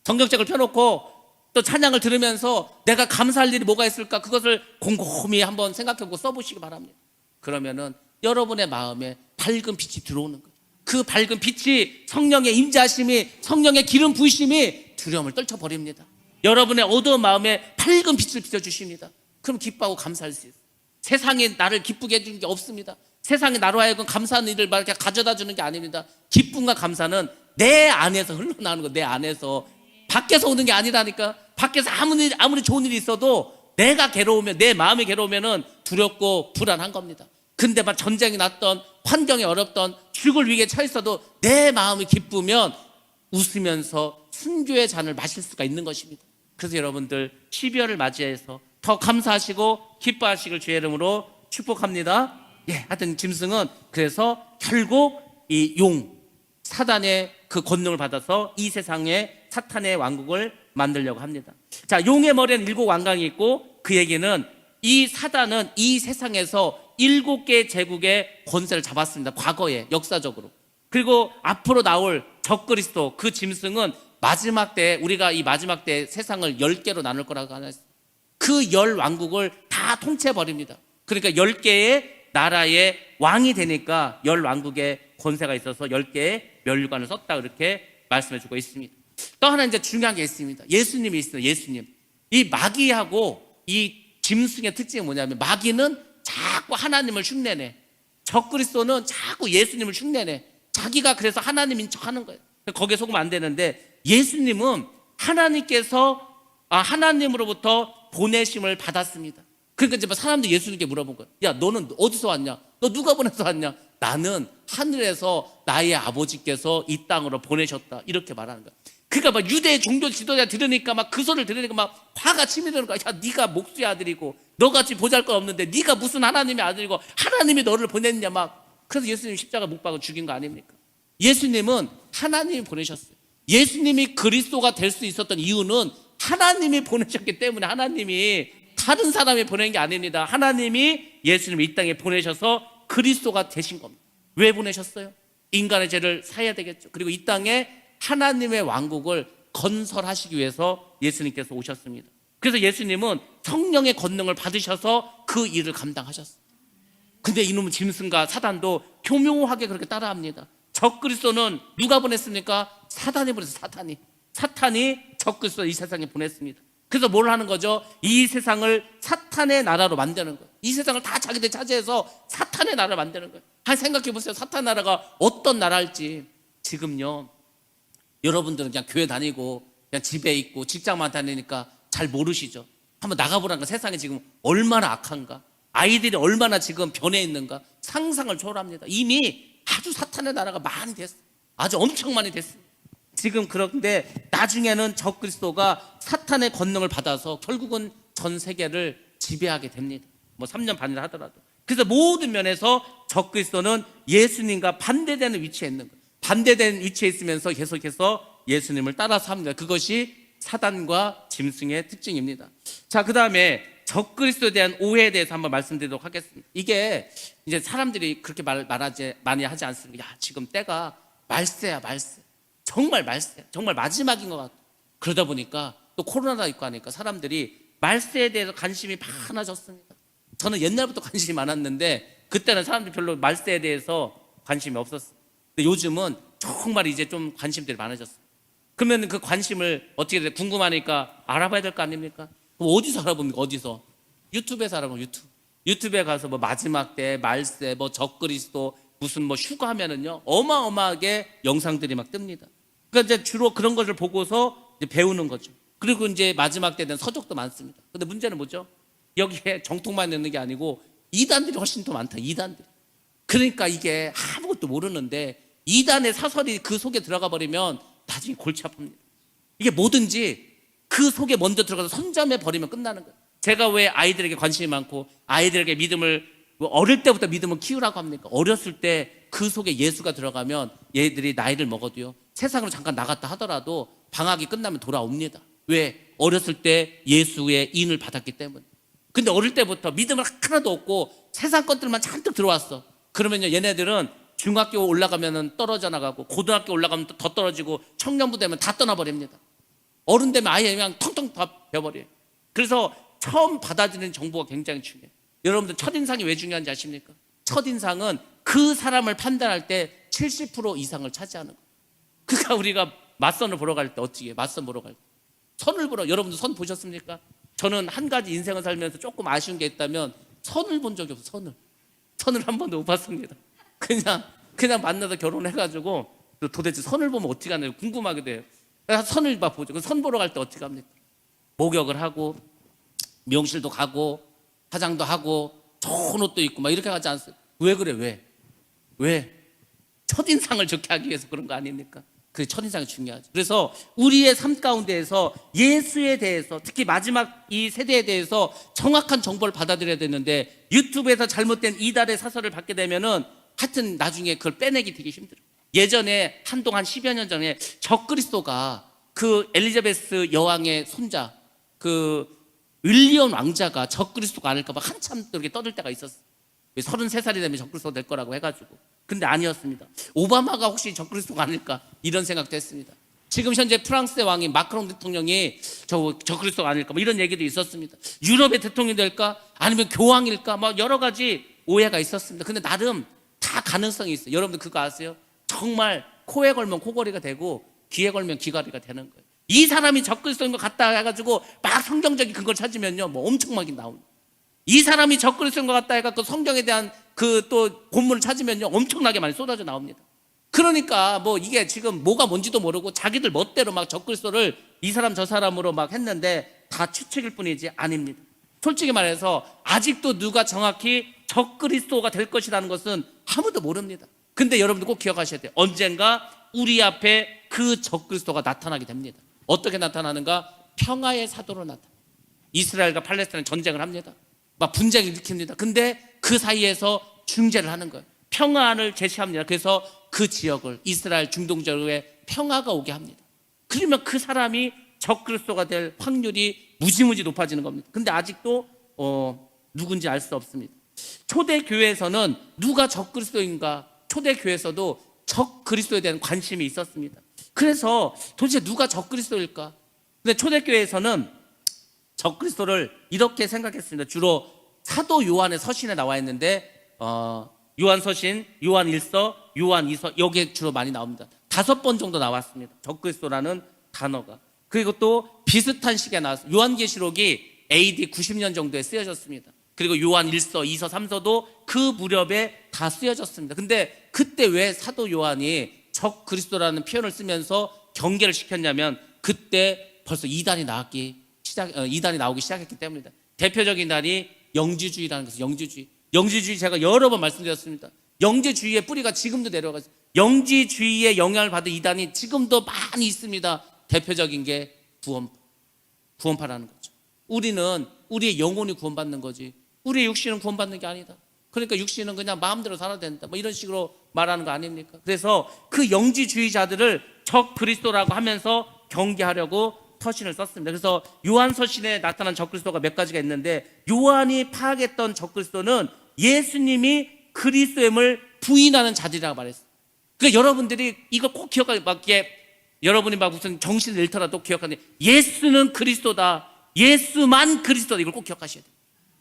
S1: 성경책을 펴놓고 또 찬양을 들으면서 내가 감사할 일이 뭐가 있을까? 그것을 곰곰이 한번 생각해보고 써보시기 바랍니다. 그러면은 여러분의 마음에 밝은 빛이 들어오는 거예요. 그 밝은 빛이 성령의 임재하심이, 성령의 기름 부으심이 두려움을 떨쳐버립니다. 여러분의 어두운 마음에 밝은 빛을 비춰주십니다. 그럼 기뻐하고 감사할 수 있어요. 세상에 나를 기쁘게 해준 게 없습니다. 세상에 나로 하여금 감사한 일을 막 이렇게 가져다 주는 게 아닙니다. 기쁨과 감사는 내 안에서 흘러나오는 거, 내 안에서. 밖에서 오는 게 아니라니까. 밖에서 아무리 좋은 일이 있어도 내가 괴로우면, 내 마음이 괴로우면은 두렵고 불안한 겁니다. 근데 막 전쟁이 났던, 환경이 어렵던, 죽을 위기에 처했어도 내 마음이 기쁘면 웃으면서 순교의 잔을 마실 수가 있는 것입니다. 그래서 여러분들 12월을 맞이해서 더 감사하시고 기뻐하시길 주의 이름으로 축복합니다. 하여튼 짐승은 그래서 결국 이 사단의 그 권능을 받아서 이 세상에 사탄의 왕국을 만들려고 합니다. 자, 용의 머리에는 7 왕관이 있고, 그 얘기는 이 사단은 이 세상에서 7개의 제국의 권세를 잡았습니다. 과거에, 역사적으로. 그리고 앞으로 나올 적그리스도, 그 짐승은 마지막 때, 우리가 이 마지막 때 세상을 10개로 나눌 거라고 하나, 그 10 왕국을 다 통치해버립니다. 그러니까 10개의 나라의 왕이 되니까 10 왕국의 권세가 있어서 10개의 멸관을 썼다, 그렇게 말씀해주고 있습니다. 또 하나 이제 중요한 게 있습니다. 예수님이 있어요. 예수님. 이 마귀하고 이 짐승의 특징이 뭐냐면, 마귀는 자꾸 하나님을 흉내내, 적그리스도는 자꾸 예수님을 흉내내. 자기가 그래서 하나님인 척 하는 거예요. 거기에 속으면 안 되는데, 예수님은 하나님으로부터 보내심을 받았습니다. 그러니까 이제 사람들이 예수님께 물어본 거예요. 야, 너는 어디서 왔냐? 너 누가 보내서 왔냐? 나는 하늘에서 나의 아버지께서 이 땅으로 보내셨다, 이렇게 말하는 거야. 그러니까 막 유대 종교 지도자 들으니까, 막 그 소리를 들으니까 막 화가 치밀는 거야. 야, 네가 목수의 아들이고 너같이 보잘것없는데 네가 무슨 하나님의 아들이고 하나님이 너를 보냈냐, 막. 그래서 예수님 십자가 못 박아 죽인 거 아닙니까? 예수님은 하나님이 보내셨어요. 예수님이 그리스도가 될 수 있었던 이유는 하나님이 보내셨기 때문에, 하나님이 다른 사람이 보낸 게 아닙니다. 하나님이 예수님을 이 땅에 보내셔서 그리스도가 되신 겁니다. 왜 보내셨어요? 인간의 죄를 사해야 되겠죠. 그리고 이 땅에 하나님의 왕국을 건설하시기 위해서 예수님께서 오셨습니다. 그래서 예수님은 성령의 권능을 받으셔서 그 일을 감당하셨어요. 근데 이놈은 짐승과 사단도 교묘하게 그렇게 따라합니다. 적그리스도는 누가 보냈습니까? 사단이 보냈어요. 사탄이 적그리스도 이 세상에 보냈습니다. 그래서 뭘 하는 거죠? 이 세상을 사탄의 나라로 만드는 거예요. 이 세상을 다 자기들 차지해서 사탄의 나라를 만드는 거예요. 한 생각해 보세요. 사탄 나라가 어떤 나라일지. 지금요, 여러분들은 그냥 교회 다니고 그냥 집에 있고 직장만 다니니까 잘 모르시죠. 한번 나가보라니까 세상에 지금 얼마나 악한가, 아이들이 얼마나 지금 변해 있는가 상상을 초월합니다. 이미 아주 사탄의 나라가 많이 됐어요. 아주 엄청 많이 됐어요. 지금. 그런데 나중에는 적그리스도가 사탄의 권능을 받아서 결국은 전 세계를 지배하게 됩니다. 뭐 3년 반이라 하더라도. 그래서 모든 면에서 적그리스도는 예수님과 반대되는 위치에 있는 거예요. 반대되는 위치에 있으면서 계속해서 예수님을 따라서 합니다. 그것이 사단과 짐승의 특징입니다. 자, 그 다음에 적그리스도에 대한 오해에 대해서 한번 말씀드리도록 하겠습니다. 이게 이제 사람들이 그렇게 많이 하지 않습니까? 야, 지금 때가 말세야, 말세. 정말 말세, 정말 마지막인 것 같아. 그러다 보니까 또 코로나가 있고 하니까 사람들이 말세에 대해서 관심이 많아졌습니다. 저는 옛날부터 관심이 많았는데 그때는 사람들이 별로 말세에 대해서 관심이 없었어요. 근데 요즘은 정말 이제 좀 관심들이 많아졌어요. 그러면 그 관심을 어떻게 궁금하니까 알아봐야 될 거 아닙니까? 그럼 어디서 알아봅니까? 어디서? 유튜브에서 알아보면 유튜브에 가서 뭐 마지막 때, 말세, 뭐 적그리스도, 무슨 뭐 휴가 하면은요, 어마어마하게 영상들이 막 뜹니다. 그러니까 이제 주로 그런 것을 보고서 이제 배우는 거죠. 그리고 이제 마지막 때는 서적도 많습니다. 근데 문제는 뭐죠? 여기에 정통만 있는 게 아니고 이단들이 훨씬 더 많다. 이단들. 그러니까 이게 아무것도 모르는데 이단의 사설이 그 속에 들어가 버리면 나중에 골치 아픕니다. 이게 뭐든지 그 속에 먼저 들어가서 선점해 버리면 끝나는 거예요. 제가 왜 아이들에게 관심이 많고 아이들에게 믿음을, 어릴 때부터 믿음을 키우라고 합니까? 어렸을 때 그 속에 예수가 들어가면 얘들이 나이를 먹어도요, 세상으로 잠깐 나갔다 하더라도 방학이 끝나면 돌아옵니다. 왜? 어렸을 때 예수의 인을 받았기 때문에. 근데 어릴 때부터 믿음을 하나도 없고 세상 것들만 잔뜩 들어왔어. 그러면요, 얘네들은 중학교 올라가면 떨어져 나가고 고등학교 올라가면 더 떨어지고 청년부 되면 다 떠나버립니다. 어른 되면 아예 그냥 텅텅 다 베어버려요. 그래서 처음 받아들이는 정보가 굉장히 중요해요. 여러분들 첫인상이 왜 중요한지 아십니까? 첫인상은 그 사람을 판단할 때 70% 이상을 차지하는 거예요. 그러니까 우리가 맞선을 보러 갈 때 어떻게 해요? 맞선 보러 갈 때 선을 보러, 여러분들 선 보셨습니까? 저는 한 가지 인생을 살면서 조금 아쉬운 게 있다면 선을 본 적이 없어요. 선을 한 번도 못 봤습니다. 그냥 만나서 결혼해가지고 도대체 선을 보면 어떻게 하나 궁금하게 돼요. 그래서 선을 막 보죠. 선 보러 갈 때 어떻게 합니까? 목욕을 하고 미용실도 가고 화장도 하고 좋은 옷도 입고 막 이렇게 하지 않습니까? 왜 그래? 왜? 첫인상을 좋게 하기 위해서 그런 거 아닙니까? 그 첫인상이 중요하죠. 그래서 우리의 삶 가운데에서 예수에 대해서, 특히 마지막 이 세대에 대해서 정확한 정보를 받아들여야 되는데, 유튜브에서 잘못된 이달의 사설을 받게 되면은 하여튼 나중에 그걸 빼내기 되게 힘들어요. 예전에 한동안 10여 년 전에 적그리스도가 그 엘리자베스 여왕의 손자 그 윌리엄 왕자가 적그리스도가 아닐까 봐 한참 그렇게 떠들 때가 있었어요. 33살이 되면 적그리스도 될 거라고 해가지고. 근데 아니었습니다. 오바마가 혹시 적그리스도가 아닐까 이런 생각도 했습니다. 지금 현재 프랑스의 왕인 마크롱 대통령이 적그리스도가 아닐까 뭐 이런 얘기도 있었습니다. 유럽의 대통령이 될까 아니면 교황일까 뭐 여러 가지 오해가 있었습니다. 근데 나름 다 가능성이 있어요. 여러분들 그거 아세요? 정말 코에 걸면 코걸이가 되고 귀에 걸면 귀걸이가 되는 거예요. 이 사람이 적그리스도인 것 같다 해가지고 막 성경적인 근거를 찾으면요 뭐 엄청 많이 나옵니다. 이 사람이 적그리스도인 것 같다 해가지고 성경에 대한 그 또 본문을 찾으면요 엄청나게 많이 쏟아져 나옵니다. 그러니까 뭐 이게 지금 뭐가 뭔지도 모르고 자기들 멋대로 막 적그리스도를 이 사람 저 사람으로 막 했는데 다 추측일 뿐이지 아닙니다. 솔직히 말해서 아직도 누가 정확히 적그리스도가 될 것이라는 것은 아무도 모릅니다. 근데 여러분들 꼭 기억하셔야 돼요. 언젠가 우리 앞에 그 적그리스도가 나타나게 됩니다. 어떻게 나타나는가? 평화의 사도로 나타나. 이스라엘과 팔레스타인 전쟁을 합니다. 막 분쟁을 일으킵니다. 근데 그 사이에서 중재를 하는 거예요. 평화를 제시합니다. 그래서 그 지역을 이스라엘 중동 지역에 평화가 오게 합니다. 그러면 그 사람이 적그리스도가 될 확률이 무지무지 높아지는 겁니다. 근데 아직도 누군지 알 수 없습니다. 초대교회에서는 누가 적그리스도인가? 초대교회에서도 적그리스도에 대한 관심이 있었습니다. 그래서 도대체 누가 적그리스도일까? 근데 초대교회에서는 적그리스도를 이렇게 생각했습니다. 주로 사도 요한의 서신에 나와 있는데 요한 서신, 요한 1서, 요한 2서 여기에 주로 많이 나옵니다. 5번 정도 나왔습니다. 적그리스도라는 단어가. 그리고 또 비슷한 시기에 나왔어요. 요한계시록이 AD 90년 정도에 쓰여졌습니다. 그리고 요한 1서, 2서, 3서도 그 무렵에 다 쓰여졌습니다. 근데 그때 왜 사도 요한이 적그리스도라는 표현을 쓰면서 경계를 시켰냐면 그때 벌써 이단이 나오기 시작했기 때문이다. 대표적인 단이 영지주의라는 것은 영지주의 제가 여러 번 말씀드렸습니다. 영지주의의 뿌리가 지금도 내려가서 영지주의의 영향을 받은 이단이 지금도 많이 있습니다. 대표적인 게 구원파라는 거죠. 우리는 우리의 영혼이 구원받는 거지 우리의 육신은 구원받는 게 아니다. 그러니까 육신은 그냥 마음대로 살아야 된다 뭐 이런 식으로 말하는 거 아닙니까? 그래서 그 영지주의자들을 적그리스도라고 하면서 경계하려고 서신을 썼습니다. 그래서 요한 서신에 나타난 적그리스도가 몇 가지가 있는데 요한이 파악했던 적그리스도는 예수님이 그리스도임을 부인하는 자들이라고 말했어요. 그러니까 여러분들이 이걸 꼭 기억하게 막 여러분이 막 무슨 정신을 잃더라도 기억하는 예수는 그리스도다. 예수만 그리스도다. 이걸 꼭 기억하셔야 돼요.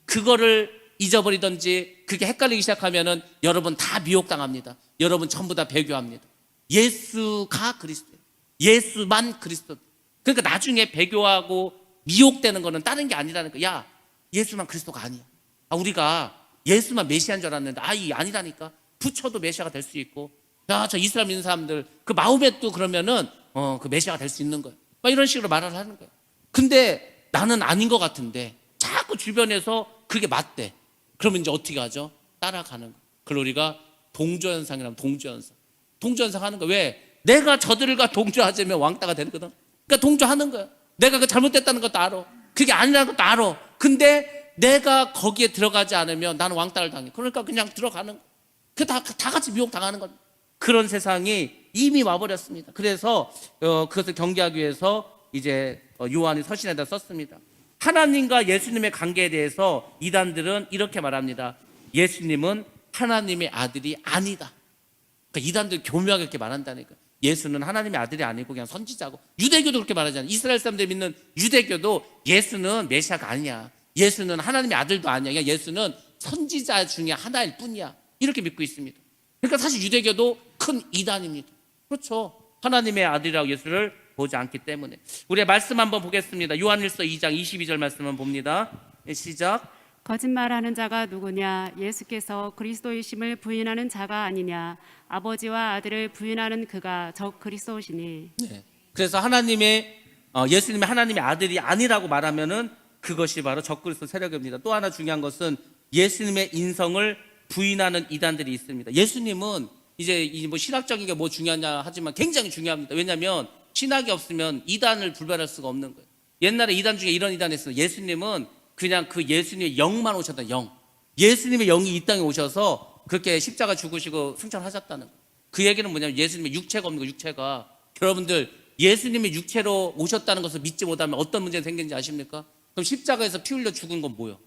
S1: 그거를 잊어버리든지 그게 헷갈리기 시작하면은 여러분 다 미혹당합니다. 여러분 전부 다 배교합니다. 예수가 그리스도예요. 예수만 그리스도. 그러니까 나중에 배교하고 미혹되는 거는 다른 게 아니라는 거야. 야, 예수만 그리스도가 아니야. 우리가 예수만 메시아인 줄 알았는데 이 아니라니까. 부처도 메시아가 될 수 있고 야, 저 이슬람 믿는 사람들 그 마호멧도 그러면은 그 메시아가 될 수 있는 거예요. 막 이런 식으로 말을 하는 거예요. 근데 나는 아닌 것 같은데 자꾸 주변에서 그게 맞대. 그러면 이제 어떻게 하죠? 따라가는 거예요. 그걸 우리가 동조현상이라면 동조현상 하는 거예요. 왜? 내가 저들과 동조하자면 왕따가 되거든. 그러니까 동조하는 거야. 내가 그 잘못됐다는 것도 알아. 그게 아니라는 것도 알아. 근데 내가 거기에 들어가지 않으면 나는 왕따를 당해. 그러니까 그냥 들어가는 거야. 다 같이 미혹 당하는 거야. 그런 세상이 이미 와버렸습니다. 그래서 그것을 경계하기 위해서 이제 요한이 서신에다 썼습니다. 하나님과 예수님의 관계에 대해서 이단들은 이렇게 말합니다. 예수님은 하나님의 아들이 아니다. 그러니까 이단들 교묘하게 이렇게 말한다니까. 예수는 하나님의 아들이 아니고 그냥 선지자고. 유대교도 그렇게 말하잖아요. 이스라엘 사람들이 믿는 유대교도 예수는 메시아가 아니야. 예수는 하나님의 아들도 아니야. 그냥 예수는 선지자 중에 하나일 뿐이야. 이렇게 믿고 있습니다. 그러니까 사실 유대교도 큰 이단입니다. 그렇죠. 하나님의 아들이라고 예수를 보지 않기 때문에. 우리의 말씀 한번 보겠습니다. 요한일서 2장 22절 말씀을 봅니다. 시작.
S2: 거짓말하는 자가 누구냐? 예수께서 그리스도이심을 부인하는 자가 아니냐? 아버지와 아들을 부인하는 그가 적 그리스도시니.
S1: 네. 그래서 예수님의 하나님의 아들이 아니라고 말하면은 그것이 바로 적그리스도 세력입니다. 또 하나 중요한 것은 예수님의 인성을 부인하는 이단들이 있습니다. 예수님은 이제 뭐 신학적인 게 뭐 중요하냐 하지만 굉장히 중요합니다. 왜냐하면 신학이 없으면 이단을 불발할 수가 없는 거예요. 옛날에 이단 중에 이런 이단이 있어요. 예수님은 그냥 그 예수님의 영만 오셨다. 영. 예수님의 영이 이 땅에 오셔서 그렇게 십자가 죽으시고 승천하셨다는 거예요. 그 얘기는 뭐냐면 예수님의 육체가 없는 거예요. 육체가. 여러분들 예수님의 육체로 오셨다는 것을 믿지 못하면 어떤 문제가 생기는지 아십니까? 그럼 십자가에서 피 흘려 죽은 건 뭐예요?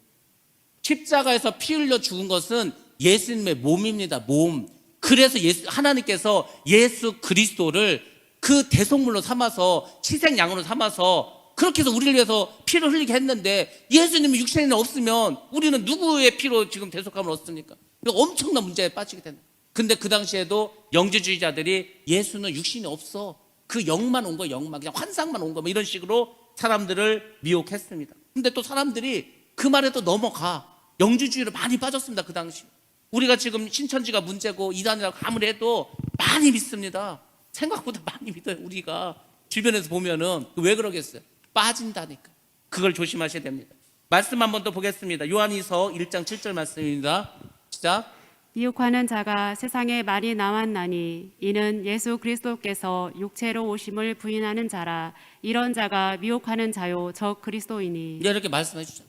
S1: 십자가에서 피 흘려 죽은 것은 예수님의 몸입니다. 몸. 그래서 하나님께서 예수 그리스도를 그 대속물로 삼아서 희생양으로 삼아서 그렇게 해서 우리를 위해서 피를 흘리게 했는데 예수님의 육신이 없으면 우리는 누구의 피로 지금 대속함을 얻습니까? 이거 엄청난 문제에 빠지게 된다. 근데 그 당시에도 영지주의자들이 예수는 육신이 없어. 그 영만 온 거야, 영만. 그냥 환상만 온 거야. 뭐 이런 식으로 사람들을 미혹했습니다. 근데 또 사람들이 그 말에 또 넘어가. 영지주의로 많이 빠졌습니다. 그 당시. 우리가 지금 신천지가 문제고 이단이라고 아무리 해도 많이 믿습니다. 생각보다 많이 믿어요. 우리가 주변에서 보면은 왜 그러겠어요? 빠진다니까. 그걸 조심하셔야 됩니다. 말씀 한 번 더 보겠습니다. 요한이서 1장 7절 말씀입니다. 시작.
S2: 미혹하는 자가 세상에 많이 나왔나니 이는 예수 그리스도께서 육체로 오심을 부인하는 자라. 이런 자가 미혹하는 자요 적 그리스도이니.
S1: 이렇게 말씀해 주죠.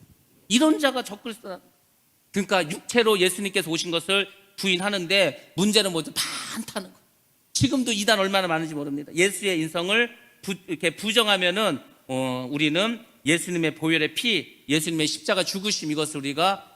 S1: 이런 자가 적 그리스도라. 그러니까 육체로 예수님께서 오신 것을 부인하는데 문제는 뭐죠? 많다는 거. 지금도 이단 얼마나 많은지 모릅니다. 예수의 인성을 이렇게 부정하면은 우리는 예수님의 보혈의 피, 예수님의 십자가 죽으심 이것을 우리가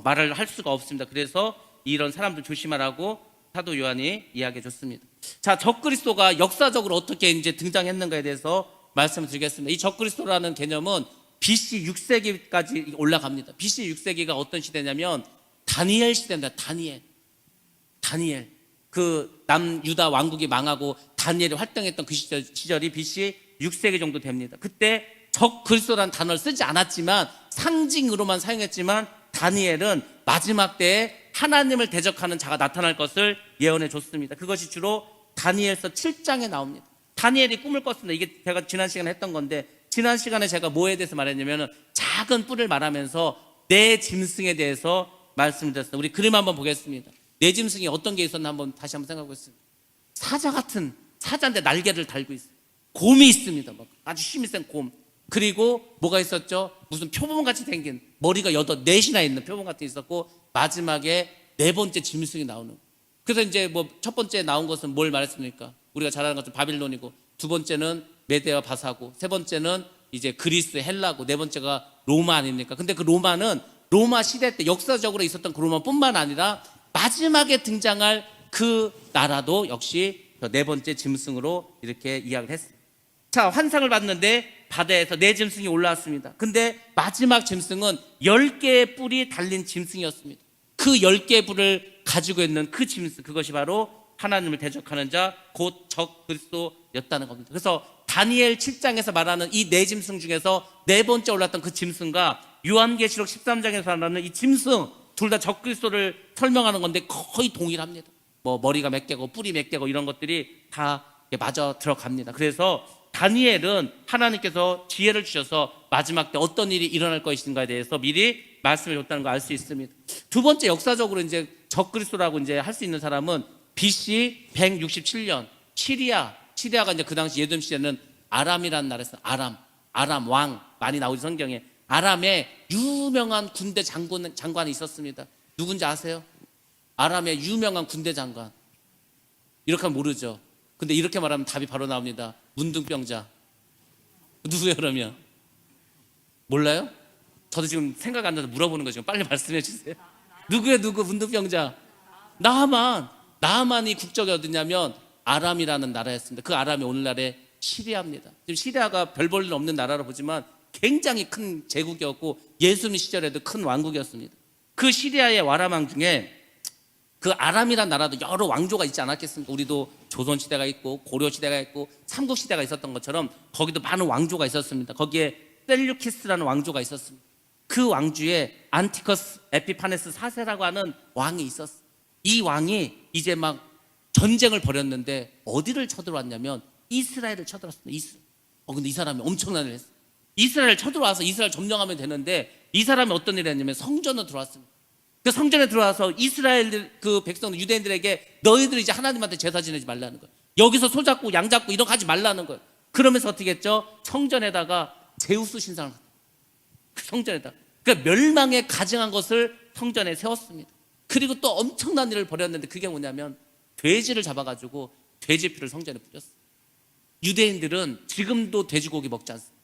S1: 말을 할 수가 없습니다. 그래서 이런 사람들 조심하라고 사도 요한이 이야기해 줬습니다. 자, 적그리스도가 역사적으로 어떻게 이제 등장했는가에 대해서 말씀을 드리겠습니다. 이 적그리스도라는 개념은 BC 6세기까지 올라갑니다. BC 6세기가 어떤 시대냐면 다니엘 시대입니다. 다니엘. 그 남유다 왕국이 망하고 다니엘이 활동했던 그 시절이 BC 6세기 정도 됩니다. 그때 적그리스도라는 단어를 쓰지 않았지만 상징으로만 사용했지만 다니엘은 마지막 때에 하나님을 대적하는 자가 나타날 것을 예언해 줬습니다. 그것이 주로 다니엘서 7장에 나옵니다. 다니엘이 꿈을 꿨습니다. 이게 제가 지난 시간에 했던 건데 지난 시간에 제가 뭐에 대해서 말했냐면 작은 뿔을 말하면서 내 짐승에 대해서 말씀드렸습니다. 우리 그림 한번 보겠습니다. 내 짐승이 어떤 게 있었나 다시 한번 생각해 보겠습니다. 사자인데 날개를 달고 있어요. 곰이 있습니다. 아주 힘이 센 곰. 그리고 뭐가 있었죠? 무슨 표범같이 생긴 머리가 4이나 있는 표범 같은 게 있었고 마지막에 4번째 짐승이 나오는 거예요. 그래서 이제 첫 번째 나온 것은 뭘 말했습니까? 우리가 잘 아는 것은 바빌론이고 두 번째는 메데와 바사고 세 번째는 이제 그리스 헬라고 네 번째가 로마 아닙니까? 근데 그 로마는 로마 시대 때 역사적으로 있었던 그 로마뿐만 아니라 마지막에 등장할 그 나라도 역시 네 번째 짐승으로 이렇게 이야기를 했습니다. 자, 환상을 봤는데 바다에서 4짐승이 올라왔습니다. 근데 마지막 짐승은 10개의 뿔이 달린 짐승이었습니다. 그 10개의 뿔을 가지고 있는 그 짐승, 그것이 바로 하나님을 대적하는 자, 곧 적 그리스도였다는 겁니다. 그래서 다니엘 7장에서 말하는 이 4짐승 중에서 4번째 올랐던 그 짐승과 요한계시록 13장에서 말하는 이 짐승 둘 다 적 그리스도를 설명하는 건데 거의 동일합니다. 머리가 몇 개고 뿔이 몇 개고 이런 것들이 다 맞아 들어갑니다. 그래서 다니엘은 하나님께서 지혜를 주셔서 마지막 때 어떤 일이 일어날 것인가에 대해서 미리 말씀을 줬다는 걸 알 수 있습니다. 두 번째 역사적으로 이제 적그리스도라고 이제 할 수 있는 사람은 BC 167년 시리아가 이제 그 당시 예돔 시대는 아람이라는 나라였어요. 아람 왕 많이 나오죠 성경에. 아람에 유명한 군대 장관이 있었습니다. 누군지 아세요? 아람의 유명한 군대 장관. 이렇게 하면 모르죠. 근데 이렇게 말하면 답이 바로 나옵니다. 문둥병자. 누구예요 그러면? 몰라요? 저도 지금 생각 안 나서 물어보는 거죠. 빨리 말씀해 주세요. 누구예요 누구 문둥병자? 나하만이 국적이 어디냐면 아람이라는 나라였습니다. 그 아람이 오늘날의 시리아입니다. 지금 시리아가 별 볼 일 없는 나라로 보지만 굉장히 큰 제국이었고 예수님 시절에도 큰 왕국이었습니다. 그 시리아의 와라망 중에 그 아람이라는 나라도 여러 왕조가 있지 않았겠습니까? 우리도 조선시대가 있고 고려시대가 있고 삼국시대가 있었던 것처럼 거기도 많은 왕조가 있었습니다. 거기에 셀류키스라는 왕조가 있었습니다. 그 왕주에 안티커스 에피파네스 4세라고 하는 왕이 있었어. 이 왕이 이제 막 전쟁을 벌였는데 어디를 쳐들어왔냐면 이스라엘을 쳐들어왔습니다. 근데 이 사람이 엄청난 일을 했어. 이스라엘 쳐들어와서 이스라엘 점령하면 되는데 이 사람이 어떤 일을 했냐면 성전으로 들어왔습니다. 그 성전에 들어와서 이스라엘 그 백성 유대인들에게 너희들 이제 하나님한테 제사 지내지 말라는 거예요. 여기서 소 잡고 양 잡고 이런 거 하지 말라는 거예요. 그러면서 어떻게 했죠? 성전에다가 제우스 신상을 그 성전에다 그러니까 멸망에 가증한 것을 성전에 세웠습니다. 그리고 또 엄청난 일을 벌였는데 그게 뭐냐면 돼지를 잡아가지고 돼지 피를 성전에 뿌렸어요. 유대인들은 지금도 돼지고기 먹지 않습니다.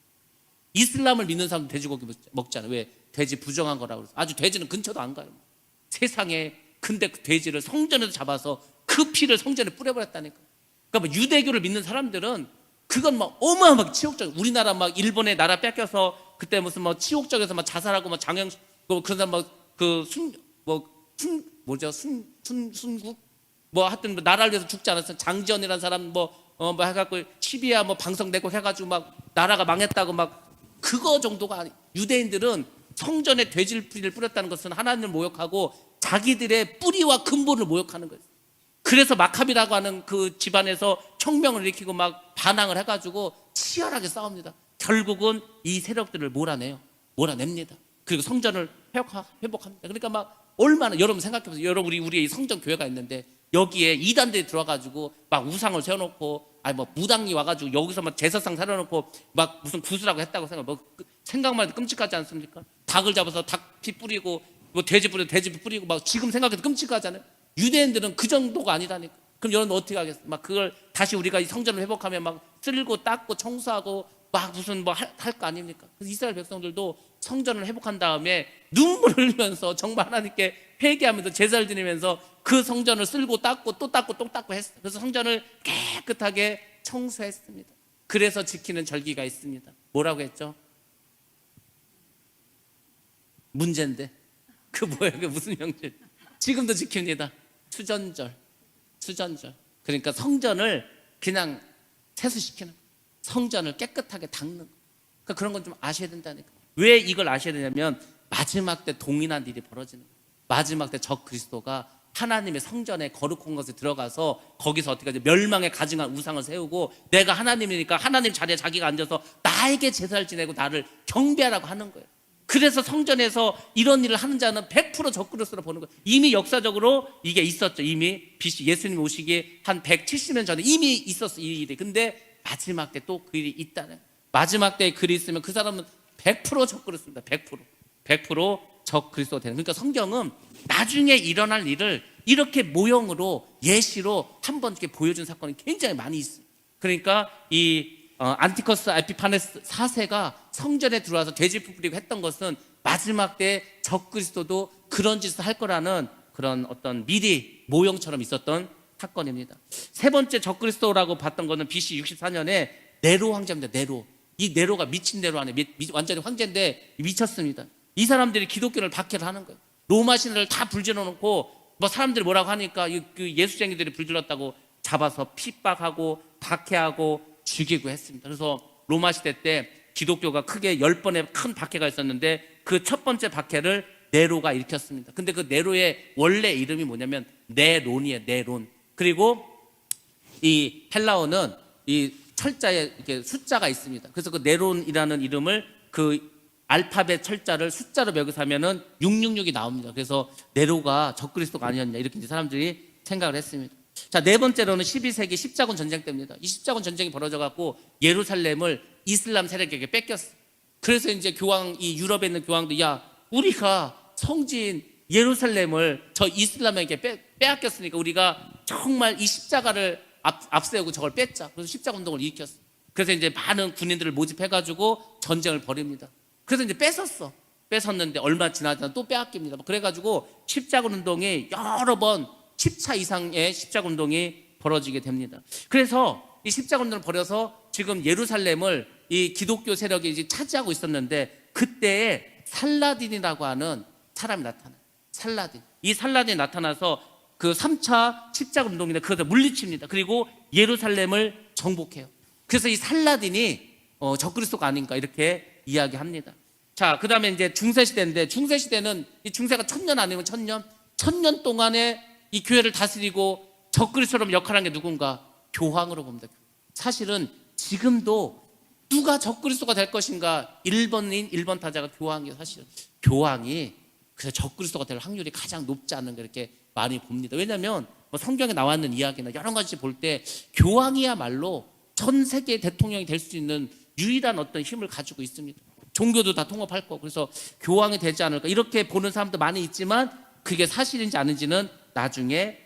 S1: 이슬람을 믿는 사람도 돼지고기 먹잖아요. 왜? 돼지 부정한 거라고 그래서 아주 돼지는 근처도 안 가요. 세상에. 근데 그 돼지를 성전에서 잡아서 그 피를 성전에 뿌려버렸다니까. 그러니까 뭐 유대교를 믿는 사람들은 그건 막 어마어마하게 치욕적. 우리나라 막 일본의 나라 뺏겨서 그때 무슨 뭐 치욕적에서 막 자살하고 막 장영 그런 사람 순국 뭐 하여튼 뭐 나라를 위해서 죽지 않았어. 장지연이라는 사람 뭐 해갖고 시비야 뭐 방송 내고 해가지고 막 나라가 망했다고 막 그거 정도가 아니. 유대인들은 성전에 돼지피를 뿌렸다는 것은 하나님을 모욕하고 자기들의 뿌리와 근본을 모욕하는 거예요. 그래서 마카비라고 하는 그 집안에서 혁명을 일으키고 막 반항을 해가지고 치열하게 싸웁니다. 결국은 이 세력들을 몰아냅니다. 그리고 성전을 회복합니다. 그러니까 막 얼마나 여러분 생각해보세요. 여러분 우리의 성전 교회가 있는데 여기에 이단들이 들어와가지고 막 우상을 세워놓고 뭐 무당이 와가지고 여기서 막 제사상 차려놓고 막 무슨 구슬하고 했다고 생각만 해도 끔찍하지 않습니까? 닭을 잡아서 닭피 뿌리고 뭐 돼지 뿌리고 막 지금 생각해도 끔찍하잖아요. 유대인들은 그 정도가 아니라니까. 그럼 여러분 어떻게 하겠어요? 막 그걸 다시 우리가 이 성전을 회복하면 막 쓸고 닦고 청소하고 막 무슨 뭐 할 거 아닙니까? 그래서 이스라엘 백성들도 성전을 회복한 다음에 눈물을 흘리면서 정말 하나님께 회개하면서 제사를 지내면서 그 성전을 쓸고 닦고 또 닦고 또 닦고 했어요. 그래서 성전을 깨끗하게 청소했습니다. 그래서 지키는 절기가 있습니다. 뭐라고 했죠? 문제인데 그 뭐예요? 그 무슨 명절? 지금도 지킵니다. 수전절. 그러니까 성전을 그냥 세수시키는, 성전을 깨끗하게 닦는. 그러니까 그런 건 좀 아셔야 된다니까. 왜 이걸 아셔야 되냐면 마지막 때 동일한 일이 벌어지는 거예요. 마지막 때 적 그리스도가 하나님의 성전에 거룩한 것에 들어가서 거기서 어떻게 하죠? 멸망에 가증한 우상을 세우고 내가 하나님이니까 하나님 자리에 자기가 앉아서 나에게 제사를 지내고 나를 경배하라고 하는 거예요. 그래서 성전에서 이런 일을 하는 자는 100% 적그리스도로 보는 거예요. 이미 역사적으로 이게 있었죠. 이미 BC 예수님 오시기 한 170년 전에 이미 있었어 이 일이. 근데 마지막 때 또 그 일이 있다는. 마지막 때에 글이 있으면 그 사람은 100% 적그리스도입니다. 100% 적그리스도가 되는. 그러니까 성경은 나중에 일어날 일을 이렇게 모형으로 예시로 한번 이렇게 보여준 사건이 굉장히 많이 있어요. 그러니까 이 안티커스 에피파네스 4세가 성전에 들어와서 돼지피 뿌리고 했던 것은 마지막 때 적그리스도도 그런 짓을 할 거라는 그런 어떤 미리 모형처럼 있었던 사건입니다. 세 번째 적그리스도라고 봤던 것은 BC 64년에 네로 황제입니다. 이 네로가 미친 네로 안에 완전히 황제인데 미쳤습니다. 이 사람들이 기독교를 박해를 하는 거예요. 로마 신을 다 불질러 놓고 뭐 사람들이 뭐라고 하니까 그 예수쟁이들이 불질렀다고 잡아서 핍박하고 박해하고 죽이고 했습니다. 그래서 로마 시대 때 기독교가 크게 10번의 큰 박해가 있었는데 그 첫 번째 박해를 네로가 일으켰습니다. 근데 그 네로의 원래 이름이 뭐냐면 네론이에요. 네론. 그리고 이 헬라어는 이 철자에 이렇게 숫자가 있습니다. 그래서 그 네론이라는 이름을 그 알파벳 철자를 숫자로 매겨서 하면은 666이 나옵니다. 그래서 네로가 적그리스도가 아니었냐 이렇게 이제 사람들이 생각을 했습니다. 자, 네 번째로는 12세기 십자군 전쟁 때입니다. 이 십자군 전쟁이 벌어져 갖고 예루살렘을 이슬람 세력에게 뺏겼어. 그래서 이제 이 유럽에 있는 교황도 야, 우리가 성지인 예루살렘을 저 이슬람에게 빼앗겼으니까 우리가 정말 이 십자가를 앞세우고 저걸 뺐자. 그래서 십자가 운동을 일으켰어. 그래서 이제 많은 군인들을 모집해가지고 전쟁을 벌입니다. 그래서 이제 뺏었는데 얼마 지나지 않아 또 빼앗깁니다. 그래가지고 십자군 운동이 여러 번 10차 이상의 십자군 운동이 벌어지게 됩니다. 그래서 이 십자군 운동을 벌여서 지금 예루살렘을 이 기독교 세력이 이제 차지하고 있었는데 그때에 살라딘이라고 하는 사람이 나타나요. 이 살라딘이 나타나서 그 3차 십자군 운동인데 그것을 물리칩니다. 그리고 예루살렘을 정복해요. 그래서 이 살라딘이 적그리스도가 아닌가 이렇게 이야기합니다. 자, 그 다음에 이제 중세시대인데, 중세시대는 이 중세가 1000년 아니면 1000년? 1000년 동안에 이 교회를 다스리고 적그리스도로 역할한 게 누군가? 교황으로 봅니다. 사실은 지금도 누가 적그리스도가 될 것인가? 1번인 1번 타자가 교황이에요. 사실은 교황이 그래서 적그리스도가 될 확률이 가장 높지 않은 가 이렇게 많이 봅니다. 왜냐하면 뭐 성경에 나와 있는 이야기나 여러 가지 볼 때 교황이야말로 전 세계 대통령이 될 수 있는 유일한 어떤 힘을 가지고 있습니다. 종교도 다 통합할 거고, 그래서 교황이 되지 않을까 이렇게 보는 사람도 많이 있지만 그게 사실인지 아닌지는 나중에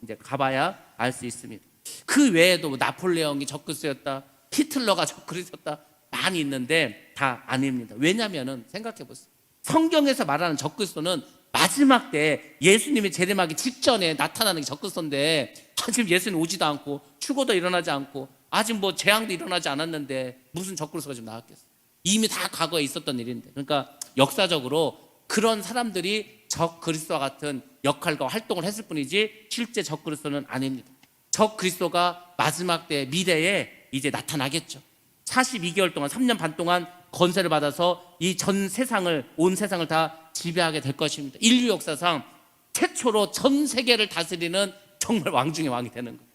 S1: 이제 가봐야 알 수 있습니다. 그 외에도 뭐 나폴레옹이 적그리스도였다, 히틀러가 적그리스도였다 많이 있는데 다 아닙니다. 왜냐하면은 생각해 보세요. 성경에서 말하는 적그리스도는 마지막 때 예수님이 재림하기 직전에 나타나는 게 적그리스도인데, 지금 예수님 오지도 않고 추고도 일어나지 않고 아직 뭐 재앙도 일어나지 않았는데 무슨 적그리스도가 지금 나왔겠어요? 이미 다 과거에 있었던 일인데. 그러니까 역사적으로 그런 사람들이 적그리스도와 같은 역할과 활동을 했을 뿐이지 실제 적그리스도는 아닙니다. 적그리스도가 마지막 때 미래에 이제 나타나겠죠. 42개월 동안 3년 반 동안 건세를 받아서 이 전 세상을, 온 세상을 다 지배하게 될 것입니다. 인류 역사상 최초로 전 세계를 다스리는 정말 왕 중의 왕이 되는 거예요.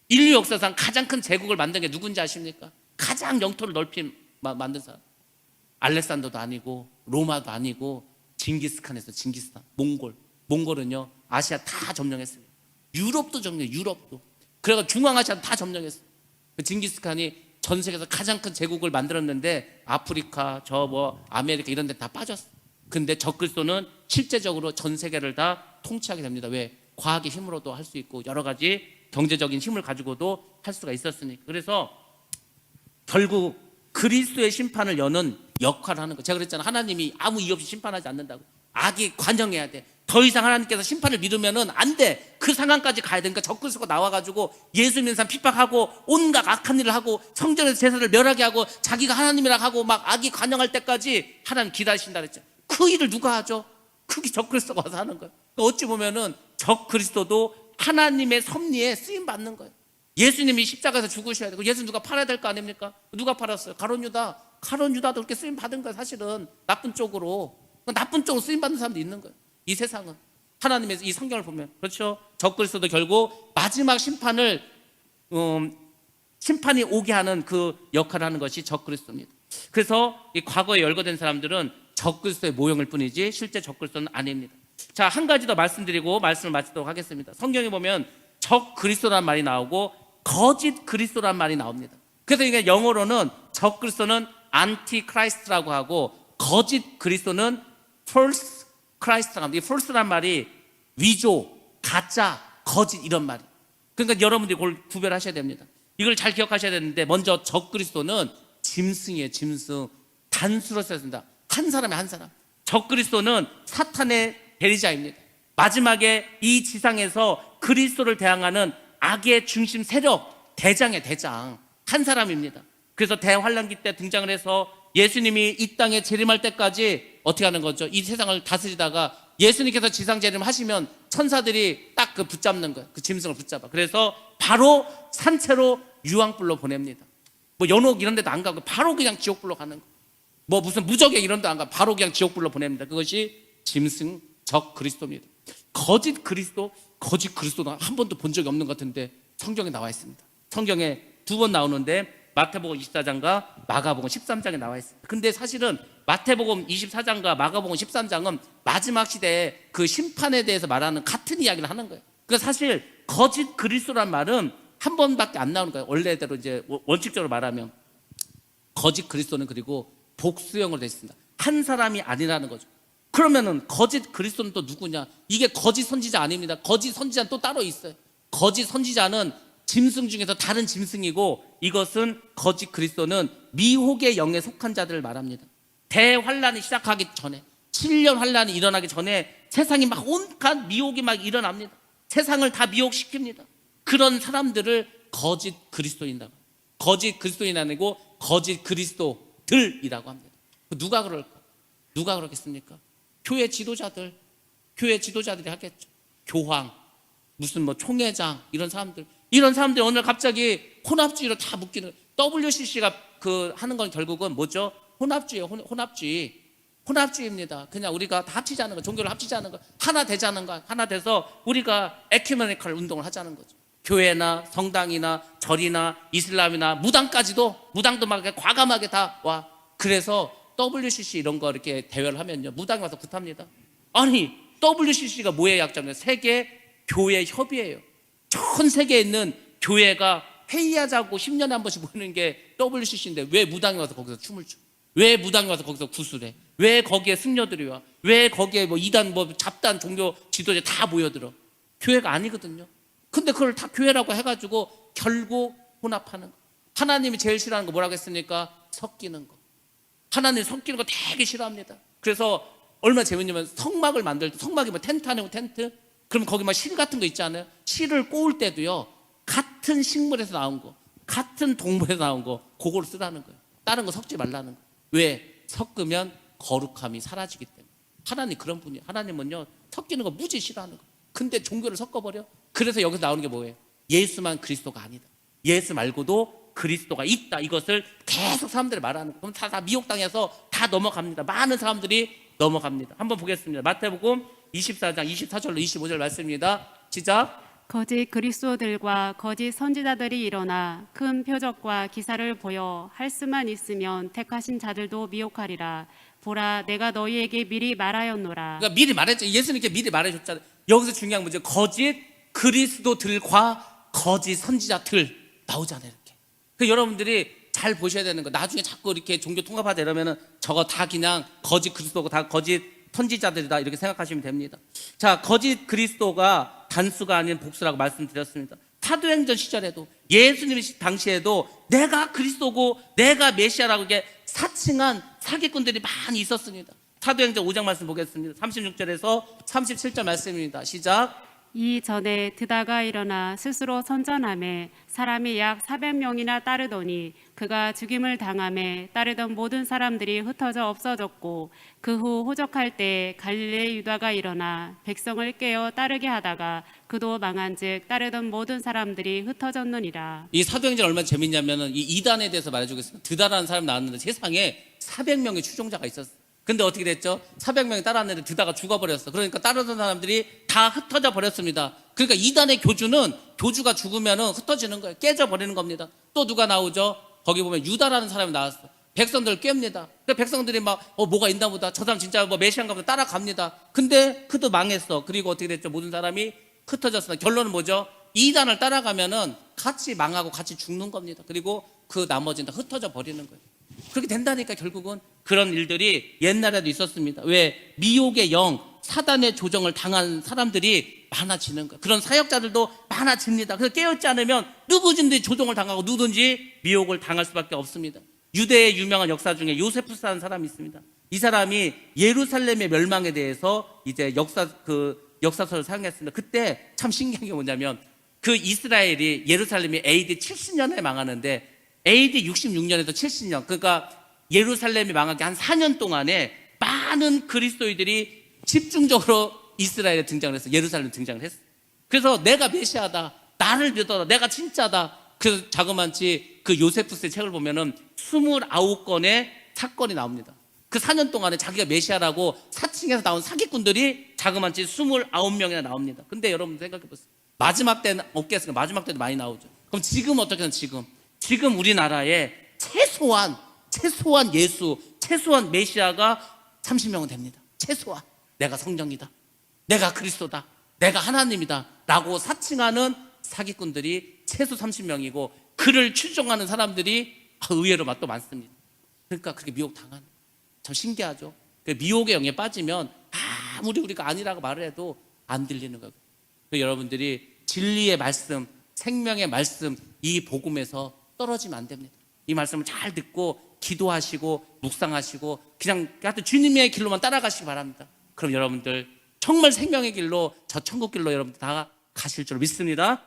S1: 인류 역사상 가장 큰 제국을 만든 게 누군지 아십니까? 가장 영토를 넓힌 만든 사람. 알렉산더도 아니고 로마도 아니고 징기스칸에서 징기스칸, 몽골은요 아시아 다 점령했습니다. 유럽도 점령해, 유럽도. 그래서 중앙아시아 다 점령했어요. 그 징기스칸이 전 세계에서 가장 큰 제국을 만들었는데 아프리카, 저 뭐 아메리카 이런 데 다 빠졌어요. 근데 적그리스도는 실제적으로 전 세계를 다 통치하게 됩니다. 왜? 과학의 힘으로도 할 수 있고 여러 가지 경제적인 힘을 가지고도 할 수가 있었으니까. 그래서 결국 그리스도의 심판을 여는 역할을 하는 거예요. 제가 그랬잖아요. 하나님이 아무 이유 없이 심판하지 않는다고. 악이 관영해야 돼. 더 이상 하나님께서 심판을 미루면은 안 돼. 그 상황까지 가야 되니까 적그리스도가 나와가지고 예수 믿는 사람 핍박하고 온갖 악한 일을 하고 성전에서 제사를 멸하게 하고 자기가 하나님이라 하고 막 악이 관영할 때까지 하나님 기다리신다 그랬죠. 그 일을 누가 하죠? 그게 적그리스도가 와서 하는 거예요. 어찌 보면은 적그리스도도 하나님의 섭리에 쓰임 받는 거예요. 예수님이 십자가에서 죽으셔야 되고 예수 누가 팔아야 될 거 아닙니까? 누가 팔았어요? 가룟 유다도 그렇게 쓰임 받은 거예요. 사실은 나쁜 쪽으로 쓰임 받는 사람도 있는 거예요. 이 세상은 하나님의 이 성경을 보면 그렇죠. 적그리스도도 결국 마지막 심판이 오게 하는 그 역할을 하는 것이 적그리스도입니다. 그래서 이 과거에 열거된 사람들은 적그리스도의 모형일 뿐이지 실제 적그리스도는 아닙니다. 자, 한 가지 더 말씀드리고 말씀을 마치도록 하겠습니다. 성경에 보면 적그리스도란 말이 나오고 거짓 그리스도란 말이 나옵니다. 그래서 이게 영어로는 적그리스도는 안티크라이스트라고 하고 거짓 그리스도는 false 크라이스트라고 합니다. 이 false란 말이 위조, 가짜, 거짓 이런 말이. 그러니까 여러분들이 그걸 구별하셔야 됩니다. 이걸 잘 기억하셔야 되는데 먼저 적그리스도는 짐승이에요. 짐승. 단수로 써진다. 한 사람에 한 사람. 적그리스도는 사탄의 대리자입니다. 마지막에 이 지상에서 그리스도를 대항하는 악의 중심 세력 대장의 대장 한 사람입니다. 그래서 대환란기 때 등장을 해서 예수님이 이 땅에 재림할 때까지 어떻게 하는 거죠? 이 세상을 다스리다가 예수님께서 지상 재림하시면 천사들이 딱 그 붙잡는 거예요. 그 짐승을 붙잡아. 그래서 바로 산채로 유황불로 보냅니다. 뭐 연옥 이런 데도 안 가고 바로 그냥 지옥불로 가는 거예요. 뭐 무슨 무적에 이런 데 안 가고 바로 그냥 지옥불로 보냅니다. 그것이 짐승 적 그리스도입니다. 거짓 그리스도는 한 번도 본 적이 없는 것 같은데 성경에 나와 있습니다. 성경에 2번 나오는데 마태복음 24장과 마가복음 13장에 나와 있습니다. 근데 사실은 마태복음 24장과 마가복음 13장은 마지막 시대에 그 심판에 대해서 말하는 같은 이야기를 하는 거예요. 그러니까 사실 거짓 그리스도란 말은 한 번밖에 안 나오는 거예요. 원래대로 이제 원칙적으로 말하면 거짓 그리스도는 그리고 복수형으로 되어 있습니다. 한 사람이 아니라는 거죠. 그러면은 거짓 그리스도는 또 누구냐? 이게 거짓 선지자 아닙니다. 거짓 선지자는 또 따로 있어요. 거짓 선지자는 짐승 중에서 다른 짐승이고 이것은 거짓 그리스도는 미혹의 영에 속한 자들을 말합니다. 대환란이 시작하기 전에 7년 환란이 일어나기 전에 세상이 막 온갖 미혹이 막 일어납니다. 세상을 다 미혹시킵니다. 그런 사람들을 거짓 그리스도인이라고. 거짓 그리스도인이 아니고 거짓 그리스도들이라고 합니다. 누가 그럴까? 누가 그러겠습니까? 교회 지도자들이 하겠죠. 교황, 무슨 뭐 총회장 이런 사람들이 오늘 갑자기 혼합주의로 다 묶이는. WCC가 그 하는 건 결국은 뭐죠? 혼합주의예요. 혼합주의. 혼합주의입니다. 그냥 우리가 다 합치자는 거, 종교를 합치자는 거, 하나 되자는 거, 하나 돼서 우리가 에큐메니컬 운동을 하자는 거죠. 교회나 성당이나 절이나 이슬람이나 무당도 막 과감하게 다 와. 그래서 WCC 이런 거 이렇게 대회를 하면요, 무당이 와서 굿합니다. 아니, WCC가 뭐의 약자냐? 세계 교회 협의회예요. 전 세계에 있는 교회가 회의하자고 10년에 한 번씩 모이는 게 WCC인데 왜 무당이 와서 거기서 춤을 춰? 왜 무당이 와서 거기서 구슬해? 왜 거기에 승려들이 와? 왜 거기에 뭐 이단 뭐 잡단 종교 지도자 다 모여들어? 교회가 아니거든요. 근데 그걸 다 교회라고 해가지고 결국 혼합하는 거. 하나님이 제일 싫어하는 거 뭐라고 했습니까? 섞이는 거. 하나님 섞이는 거 되게 싫어합니다. 그래서 얼마나 재밌냐면 성막을 만들 때, 성막이 뭐 텐트 아니고 텐트? 그럼 거기 막 실 같은 거 있잖아요. 실을 꼬을 때도요, 같은 식물에서 나온 거, 같은 동물에서 나온 거, 그거를 쓰라는 거예요. 다른 거 섞지 말라는 거예요. 왜? 섞으면 거룩함이 사라지기 때문에. 하나님 그런 분이에요. 하나님은요, 섞이는 거 무지 싫어하는 거예요. 근데 종교를 섞어버려. 그래서 여기서 나오는 게 뭐예요? 예수만 그리스도가 아니다. 예수 말고도 그리스도가 있다. 이것을 계속 사람들이 말하는 거예요. 그럼 다 미혹당해서 다 넘어갑니다. 많은 사람들이 넘어갑니다. 한번 보겠습니다. 마태복음 24장 24절로 25절 말씀입니다. 시작.
S2: 거짓 그리스도들과 거짓 선지자들이 일어나 큰 표적과 기사를 보여 할 수만 있으면 택하신 자들도 미혹하리라. 보라, 내가 너희에게 미리 말하였노라.
S1: 그러니까 미리 말했죠. 예수님께 미리 말해줬잖아요. 여기서 중요한 문제, 거짓 그리스도들과 거짓 선지자들 나오잖아요. 이렇게. 그 여러분들이 잘 보셔야 되는 거. 나중에 자꾸 이렇게 종교 통합하다 이러면은 저거 다 그냥 거짓 그리스도고 다 거짓 선지자들이다 이렇게 생각하시면 됩니다. 자, 거짓 그리스도가 단수가 아닌 복수라고 말씀드렸습니다. 사도행전 시절에도 예수님 당시에도 내가 그리스도고 내가 메시아라고 이게 사칭한 사기꾼들이 많이 있었습니다. 사도행전 5장 말씀 보겠습니다. 36절에서 37절 말씀입니다. 시작.
S2: 이전에 드다가 일어나 스스로 선전하매 사람이 약 400명이나 따르더니 그가 죽임을 당하매 따르던 모든 사람들이 흩어져 없어졌고, 그 후 호적할 때 갈릴레 유다가 일어나 백성을 깨어 따르게 하다가 그도 망한즉 따르던 모든 사람들이 흩어졌느니라.
S1: 이 사도행전 얼마나 재밌냐면은 이 이단에 대해서 말해주겠습니다. 드다라는 사람이 나왔는데 세상에 400명의 추종자가 있었어요. 근데 어떻게 됐죠? 400명이 따랐는데 드다가 죽어버렸어. 그러니까 따르던 사람들이 다 흩어져 버렸습니다. 그러니까 이단의 교주가 죽으면 흩어지는 거예요. 깨져버리는 겁니다. 또 누가 나오죠? 거기 보면 유다라는 사람이 나왔어. 백성들을 깹니다. 그러니까 백성들이 막 뭐가 있나 보다. 저 사람 진짜 뭐 메시아인가 보다 따라갑니다. 근데 그도 망했어. 그리고 어떻게 됐죠? 모든 사람이 흩어졌습니다. 결론은 뭐죠? 이단을 따라가면은 같이 망하고 같이 죽는 겁니다. 그리고 그 나머지는 다 흩어져 버리는 거예요. 그렇게 된다니까. 결국은 그런 일들이 옛날에도 있었습니다. 왜? 미혹의 영, 사단의 조정을 당한 사람들이 많아지는 거예요. 그런 사역자들도 많아집니다. 그래서 깨어있지 않으면 누구든지 조종을 당하고 누구든지 미혹을 당할 수밖에 없습니다. 유대의 유명한 역사 중에 요세푸스라는 사람이 있습니다. 이 사람이 예루살렘의 멸망에 대해서 이제 역사서를 사용했습니다. 그때 참 신기한 게 뭐냐면 그 이스라엘이 예루살렘이 AD 70년에 망하는데 AD 66년에서 70년, 그러니까 예루살렘이 망하기 한 4년 동안에 많은 그리스도인들이 집중적으로 이스라엘에 등장을 했어요. 예루살렘에 등장을 했어요. 그래서 내가 메시아다, 나를 믿어라, 내가 진짜다. 그래서 자그만치 그 요세푸스의 책을 보면은 29건의 사건이 나옵니다. 그 4년 동안에 자기가 메시아라고 사칭해서 나온 사기꾼들이 자그만치 29명이나 나옵니다. 근데 여러분 생각해 보세요. 마지막 때는 없겠어요. 마지막 때도 많이 나오죠. 그럼 지금 어떻게 하면 지금 우리나라에 최소한 예수, 최소한 메시아가 30명은 됩니다. 최소한. 내가 성령이다, 내가 그리스도다, 내가 하나님이다 라고 사칭하는 사기꾼들이 최소 30명이고 그를 추종하는 사람들이 의외로 또 많습니다. 그러니까 그렇게 미혹당하는, 참 신기하죠. 미혹의 영에 빠지면 아무리 우리가 아니라고 말을 해도 안 들리는 거예요. 여러분들이 진리의 말씀, 생명의 말씀, 이 복음에서 떨어지면 안 됩니다. 이 말씀을 잘 듣고 기도하시고 묵상하시고 그냥 하여튼 주님의 길로만 따라가시기 바랍니다. 그럼 여러분들 정말 생명의 길로, 저 천국 길로 여러분들 다 가실 줄 믿습니다.